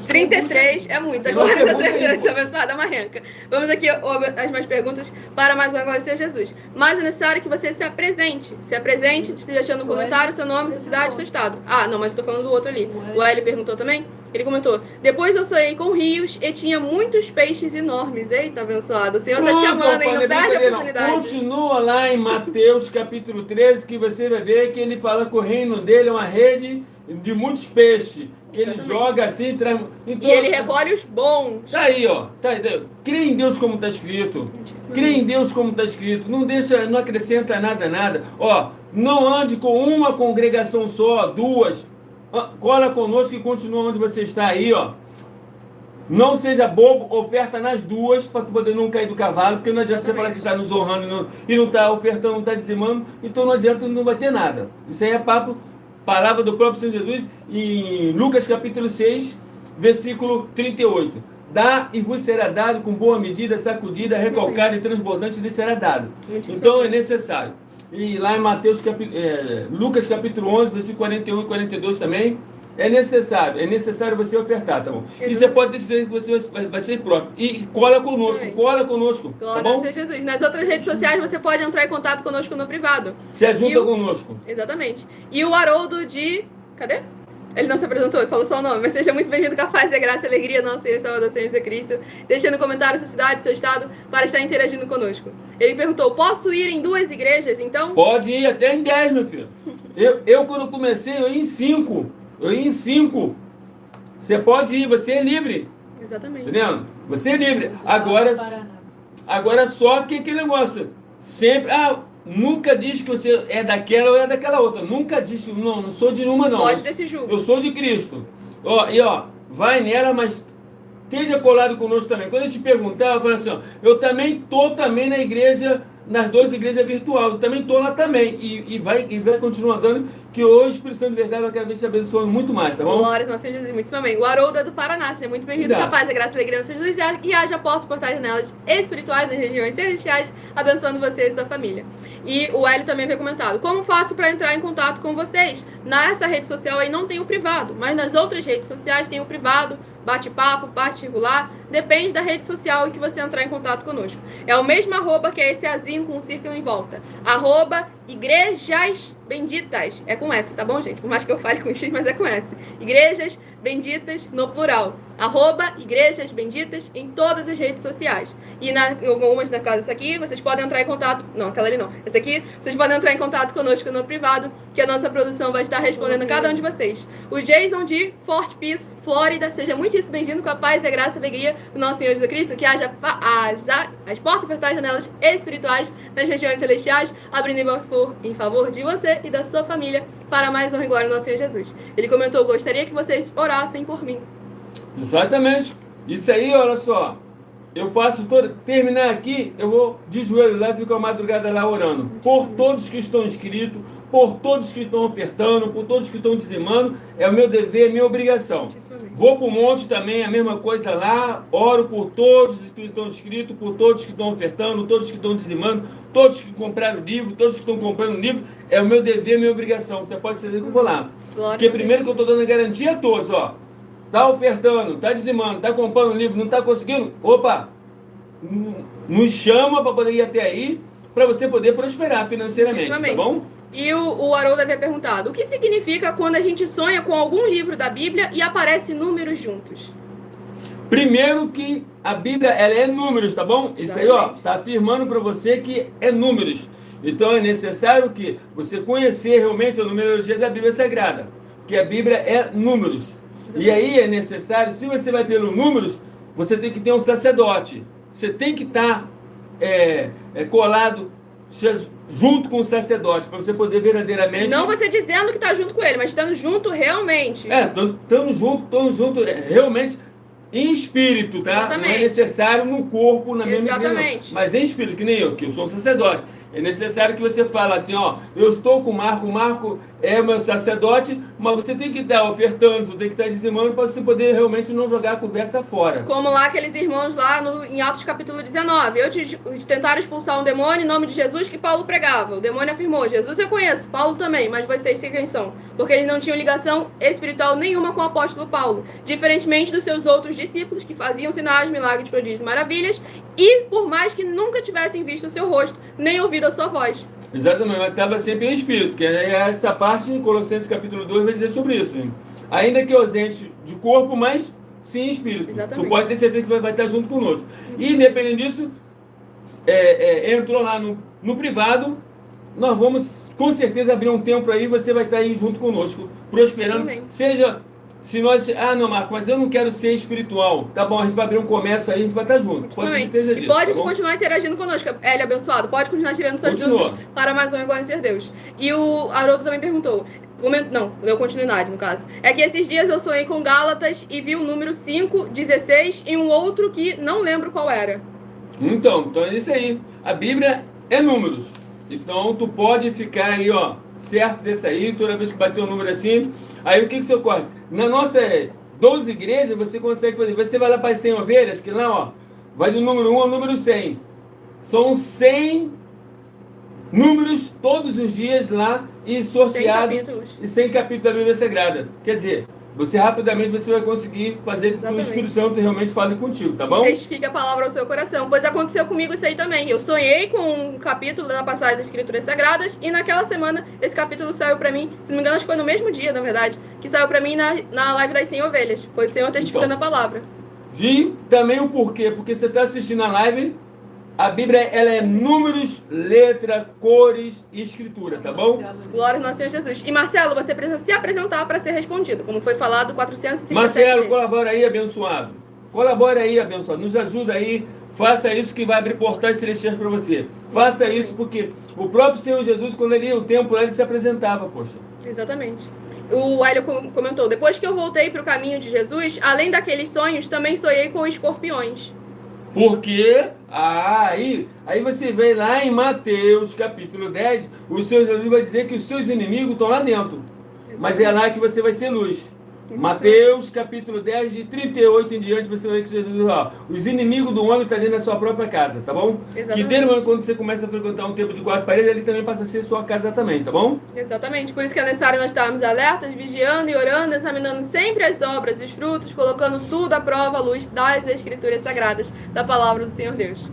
A: 33 é muita. Glória a Deus, abençoada Marrenca. Vamos aqui as mais perguntas para mais uma glória a Jesus. Mas é necessário que você se apresente. Se apresente, esteja deixando no comentário seu nome, sua cidade, seu estado. Ah, não, mas estou falando do outro ali. O Hélio perguntou também. Ele comentou: depois eu sonhei com rios e tinha muitos peixes enormes. Eita, abençoado. O Senhor tá te amando, hein? Não perde a oportunidade.
E: Continua lá em Mateus capítulo 13, que você vai ver que ele fala que o reino dele é uma rede de muitos peixes. Que ele joga assim, traz. Então,
A: e ele recolhe os bons.
E: Tá aí, ó. Tá aí. Crê em Deus como está escrito. Crê em Deus como está escrito. Não deixa, não acrescenta nada. Ó, não ande com uma congregação só, duas. Cola conosco e continua onde você está aí, ó. Não seja bobo, oferta nas duas, para poder não cair do cavalo, porque não adianta você falar que está nos honrando e não está ofertando, não está dizimando, então não adianta, não vai ter nada. Isso aí é palavra do próprio Senhor Jesus, em Lucas capítulo 6, versículo 38. Dá e vos será dado com boa medida, sacudida, recalcada e transbordante lhe será dado. Então é necessário. E lá em Lucas capítulo 11, versículo 41 e 42 também, é necessário você ofertar, tá bom? E você pode decidir que você vai ser próprio. E cola conosco,
A: Glória
E: tá bom?
A: a Deus, Jesus. Nas outras redes sociais você pode entrar em contato conosco no privado.
E: Se ajunta conosco.
A: Exatamente. E o Haroldo de... Cadê? Ele não se apresentou, ele falou só o nome, mas seja muito bem-vindo com a paz e a graça e a alegria, nosso Senhor e Salvador, Senhor Jesus Cristo. Deixa no comentário sua cidade, seu estado, para estar interagindo conosco. Ele perguntou: posso ir em 2 igrejas, então?
E: Pode ir até em 10, meu filho. Eu quando comecei, eu ia em 5. Você pode ir, você é livre.
A: Exatamente.
E: Entendeu? Você é livre. Agora só que aquele negócio. Sempre... nunca diz que você é daquela ou é daquela outra. Nunca diz que não sou de nenhuma, não.
A: Pode desse julgo.
E: Eu sou de Cristo. Vai nela, mas esteja colado conosco também. Quando eu te perguntar, eu falo assim, eu também estou também na igreja, nas 2 igrejas virtuais. Eu também estou lá também. E vai continuar andando, que hoje o Espírito Santo de verdade vai cada vez te abençoando muito mais, tá bom?
A: Glórias ao nosso Senhor Jesus, muito bem. O Haroldo é do Paraná, seja muito bem-vindo. Capaz da graça e alegria, nosso Jesus, e haja portas, portais, janelas espirituais nas regiões celestiais, abençoando vocês e sua família. E o Hélio também havia comentado: como faço para entrar em contato com vocês? Nessa rede social aí não tem o privado, mas nas outras redes sociais tem o privado, bate-papo, particular, depende da rede social em que você entrar em contato conosco. É o mesmo @ que é esse azinho com um círculo em volta. @Igrejas Benditas. É com S, tá bom, gente? Por mais que eu fale com X, mas é com S. Igrejas Benditas no plural. @Igrejas Benditas em todas as redes sociais. E algumas da casa, essa aqui, vocês podem entrar em contato... Não, aquela ali não. Essa aqui, vocês podem entrar em contato conosco no privado, que a nossa produção vai estar respondendo a cada um de vocês. O Jason de Fort Pierce, Flórida, seja muitíssimo bem-vindo com a paz, a graça e a alegria do nosso Senhor Jesus Cristo, que haja as portas, portais, janelas espirituais nas regiões celestiais, abrindo em favor de você e da sua família, para mais honra e glória do nosso Senhor Jesus. Ele comentou: gostaria que vocês orassem por mim.
E: Exatamente. Isso aí, olha só. Eu faço terminar aqui, eu vou de joelho lá e fico a madrugada lá orando. Por todos que estão inscritos, por todos que estão ofertando, por todos que estão dizimando, é o meu dever, é minha obrigação. Vou para o monte também, a mesma coisa lá, oro por todos que estão inscritos, por todos que estão ofertando, todos que estão dizimando, todos que compraram livro, todos que estão comprando livro, é o meu dever, minha obrigação. Você pode ser que eu vou lá. Porque primeiro que eu estou dando garantia a todos, ó, está ofertando, está dizimando, está comprando livro, não está conseguindo, opa, nos chama para poder ir até aí, para você poder prosperar financeiramente, tá bom?
A: E o Haroldo havia perguntado, o que significa quando a gente sonha com algum livro da Bíblia e aparece números juntos?
E: Primeiro que a Bíblia, ela é números, tá bom? Isso aí, ó, tá afirmando para você que é números. Então é necessário que você conhecer realmente a numerologia da Bíblia Sagrada, que a Bíblia é números. Exatamente. E aí é necessário, se você vai pelo números, você tem que ter um sacerdote. Você tem que estar colado junto com o sacerdote, para você poder verdadeiramente...
A: Não você dizendo que está junto com ele, mas estando junto realmente.
E: Estamos junto realmente em espírito, tá?
A: Exatamente.
E: Não é necessário no corpo, na mesma igreja.
A: Exatamente.
E: Mas em espírito, que nem eu, que eu sou um sacerdote. É necessário que você fale assim, ó, eu estou com o Marco é o meu sacerdote, mas você tem que estar ofertando, você tem que estar dizimando para você poder realmente não jogar a conversa fora.
A: Como lá aqueles irmãos lá em Atos capítulo 19, tentaram expulsar um demônio em nome de Jesus que Paulo pregava. O demônio afirmou, Jesus eu conheço, Paulo também, mas vocês sei quem são. Porque eles não tinham ligação espiritual nenhuma com o apóstolo Paulo, diferentemente dos seus outros discípulos que faziam sinais, milagres, prodígios e maravilhas, e por mais que nunca tivessem visto o seu rosto, nem ouvido a sua voz.
E: Exatamente, mas estava sempre em espírito, porque essa parte em Colossenses capítulo 2 vai dizer sobre isso. Hein? Ainda que ausente de corpo, mas sim em espírito.
A: Exatamente.
E: Tu pode ter certeza que vai estar junto conosco. E independente disso, entrou lá no privado, nós vamos com certeza abrir um tempo aí, você vai estar aí junto conosco, prosperando. Exatamente. Seja... Se nós... não, Marco, mas eu não quero ser espiritual. Tá bom, a gente vai abrir um comércio aí, a gente vai estar junto. Pode ter certeza disso,
A: e pode
E: tá
A: continuar interagindo conosco. Hélio abençoado, pode continuar tirando suas dúvidas para mais um Glória a ser Deus. E o Haroldo também perguntou, não, deu continuidade no caso. É que esses dias eu sonhei com Gálatas e vi o número 5, 16 e um outro que não lembro qual era.
E: Então é isso aí. A Bíblia é números. Então tu pode ficar aí, ó, certo desse aí, toda vez que bater um número assim. Aí o que você ocorre? Na nossa 12 igrejas, você consegue fazer. Você vai lá para as 100 ovelhas, que lá, ó, vai do número 1 ao número 100. São 100 números todos os dias lá e sorteado. 100 capítulos da Bíblia Sagrada. Quer dizer, você rapidamente vai conseguir fazer com que o Espírito Santo realmente fale contigo, tá bom?
A: Testifique a palavra ao seu coração. Pois aconteceu comigo isso aí também. Eu sonhei com um capítulo da passagem das Escrituras Sagradas e naquela semana esse capítulo saiu pra mim, se não me engano acho que foi no mesmo dia, na verdade, que saiu pra mim na live das 100 ovelhas. Pois o Senhor testificando a palavra.
E: E também o porquê, porque você está assistindo a live, a Bíblia ela é números, letra, cores e escritura, tá bom?
A: Glória ao nosso Senhor Jesus. E Marcelo, você precisa se apresentar para ser respondido, como foi falado 437
E: Marcelo,
A: vezes.
E: colabora aí, abençoado. Colabora aí, abençoado. Nos ajuda aí. Faça isso que vai abrir portais celestiais para você. Faça isso porque o próprio Senhor Jesus, quando ele ia o templo, ele se apresentava, poxa.
A: Exatamente. O Hélio comentou, depois que eu voltei para o caminho de Jesus, além daqueles sonhos, também sonhei com escorpiões.
E: Porque, aí você vê lá em Mateus, capítulo 10, o Senhor Jesus vai dizer que os seus inimigos estão lá dentro. Exatamente. Mas é lá que você vai ser luz. Mateus, capítulo 10, de 38 em diante, você vai ver que Jesus diz, ó, os inimigos do homem estão dentro da sua própria casa, tá bom? Exatamente. Que dele, quando você começa a frequentar um tempo de 4 paredes, ele também passa a ser sua casa também, tá bom?
A: Exatamente, por isso que é necessário nós estarmos alertas, vigiando e orando, examinando sempre as obras e os frutos, colocando tudo à prova à luz das Escrituras Sagradas, da Palavra do Senhor Deus.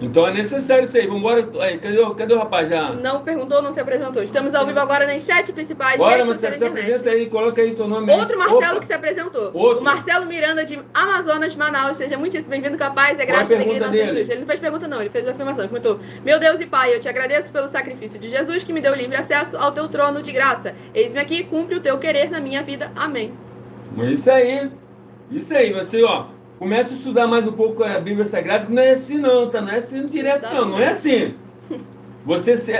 E: Então é necessário isso aí. Vambora. Aí, cadê o rapaz já?
A: Não perguntou, não se apresentou. Estamos ao vivo agora nas 7 principais
E: redes sociais da internet. Se apresenta aí, coloca aí teu nome.
A: Outro Marcelo que se apresentou. O Marcelo Miranda de Amazonas, Manaus. Seja muitíssimo bem-vindo, capaz. É graças a alegria de nosso Jesus. Ele não fez pergunta não, ele fez afirmação. Ele comentou: meu Deus e Pai, eu te agradeço pelo sacrifício de Jesus que me deu livre acesso ao teu trono de graça. Eis-me aqui, cumpre o teu querer na minha vida. Amém.
E: Isso aí. Você, ó. Começa a estudar mais um pouco a Bíblia Sagrada, que não é assim não, tá? Não é assim direto não é assim.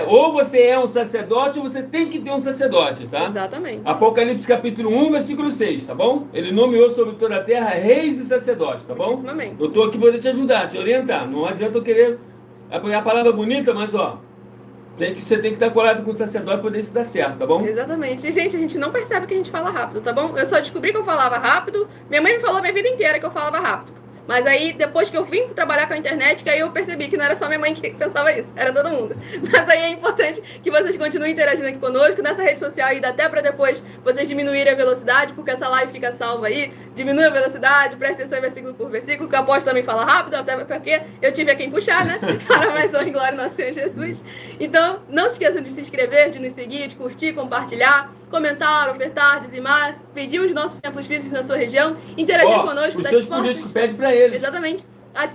E: Ou você é um sacerdote, ou você tem que ter um sacerdote, tá?
A: Exatamente.
E: Apocalipse capítulo 1, versículo 6, tá bom? Ele nomeou sobre toda a terra reis e sacerdotes, tá bom? Eu tô aqui para te ajudar, te orientar. Não adianta eu querer apoiar a palavra bonita, mas ó, Você tem que estar colado com o sacerdote para poder isso dar certo, tá bom?
A: Exatamente. E, gente, a gente não percebe que a gente fala rápido, tá bom? Eu só descobri que eu falava rápido. Minha mãe me falou a minha vida inteira que eu falava rápido. Mas aí, depois que eu vim trabalhar com a internet, que aí eu percebi que não era só minha mãe que pensava isso, era todo mundo. Mas aí é importante que vocês continuem interagindo aqui conosco, nessa rede social aí, dá até pra depois vocês diminuírem a velocidade, porque essa live fica salva aí. Diminui a velocidade, presta atenção versículo por versículo, que eu aposto também fala rápido, até porque eu tive a quem puxar, né? Para mais honra e glória do nosso Senhor Jesus. Então, não se esqueçam de se inscrever, de nos seguir, de curtir, compartilhar, comentar, ofertar, dizimar, pedir um de nossos templos físicos na sua região, interagir conosco.
E: Os seus políticos pedem para eles.
A: Exatamente.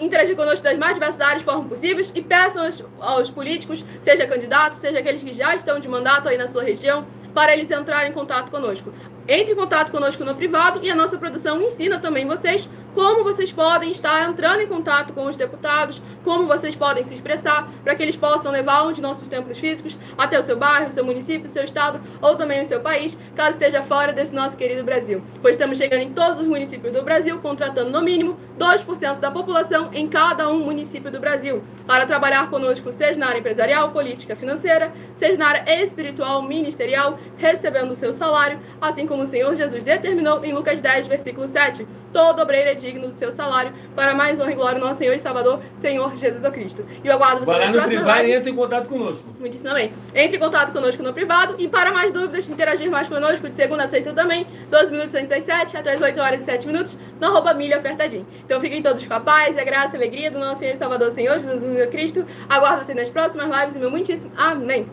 A: Interagir conosco das mais diversas áreas, formas possíveis, e peçam aos políticos, seja candidatos, seja aqueles que já estão de mandato aí na sua região, para eles entrarem em contato conosco. Entre em contato conosco no privado e a nossa produção ensina também vocês como vocês podem estar entrando em contato com os deputados, como vocês podem se expressar, para que eles possam levar um de nossos templos físicos até o seu bairro, o seu município, o seu estado ou também o seu país, caso esteja fora desse nosso querido Brasil. Pois estamos chegando em todos os municípios do Brasil, contratando no mínimo 2% da população em cada um município do Brasil, para trabalhar conosco, seja na área empresarial, política, financeira, seja na área espiritual, ministerial, recebendo o seu salário, assim como o Senhor Jesus determinou em Lucas 10, versículo 7. Todo obreiro é digno do seu salário, para mais honra e glória do nosso Senhor e Salvador, Senhor Jesus Cristo. E eu aguardo você nas próximas lives.
E: E entra em contato conosco.
A: Muitíssimo bem. Entre em contato conosco no privado e para mais dúvidas, interagir mais conosco de segunda a sexta também, 12 minutos e 37 até as 8 horas e 7 minutos, no @milha ofertadinho. Então fiquem todos com a paz, a graça e a alegria do nosso Senhor e Salvador, Senhor Jesus Cristo. Aguardo vocês nas próximas lives e meu muitíssimo amém.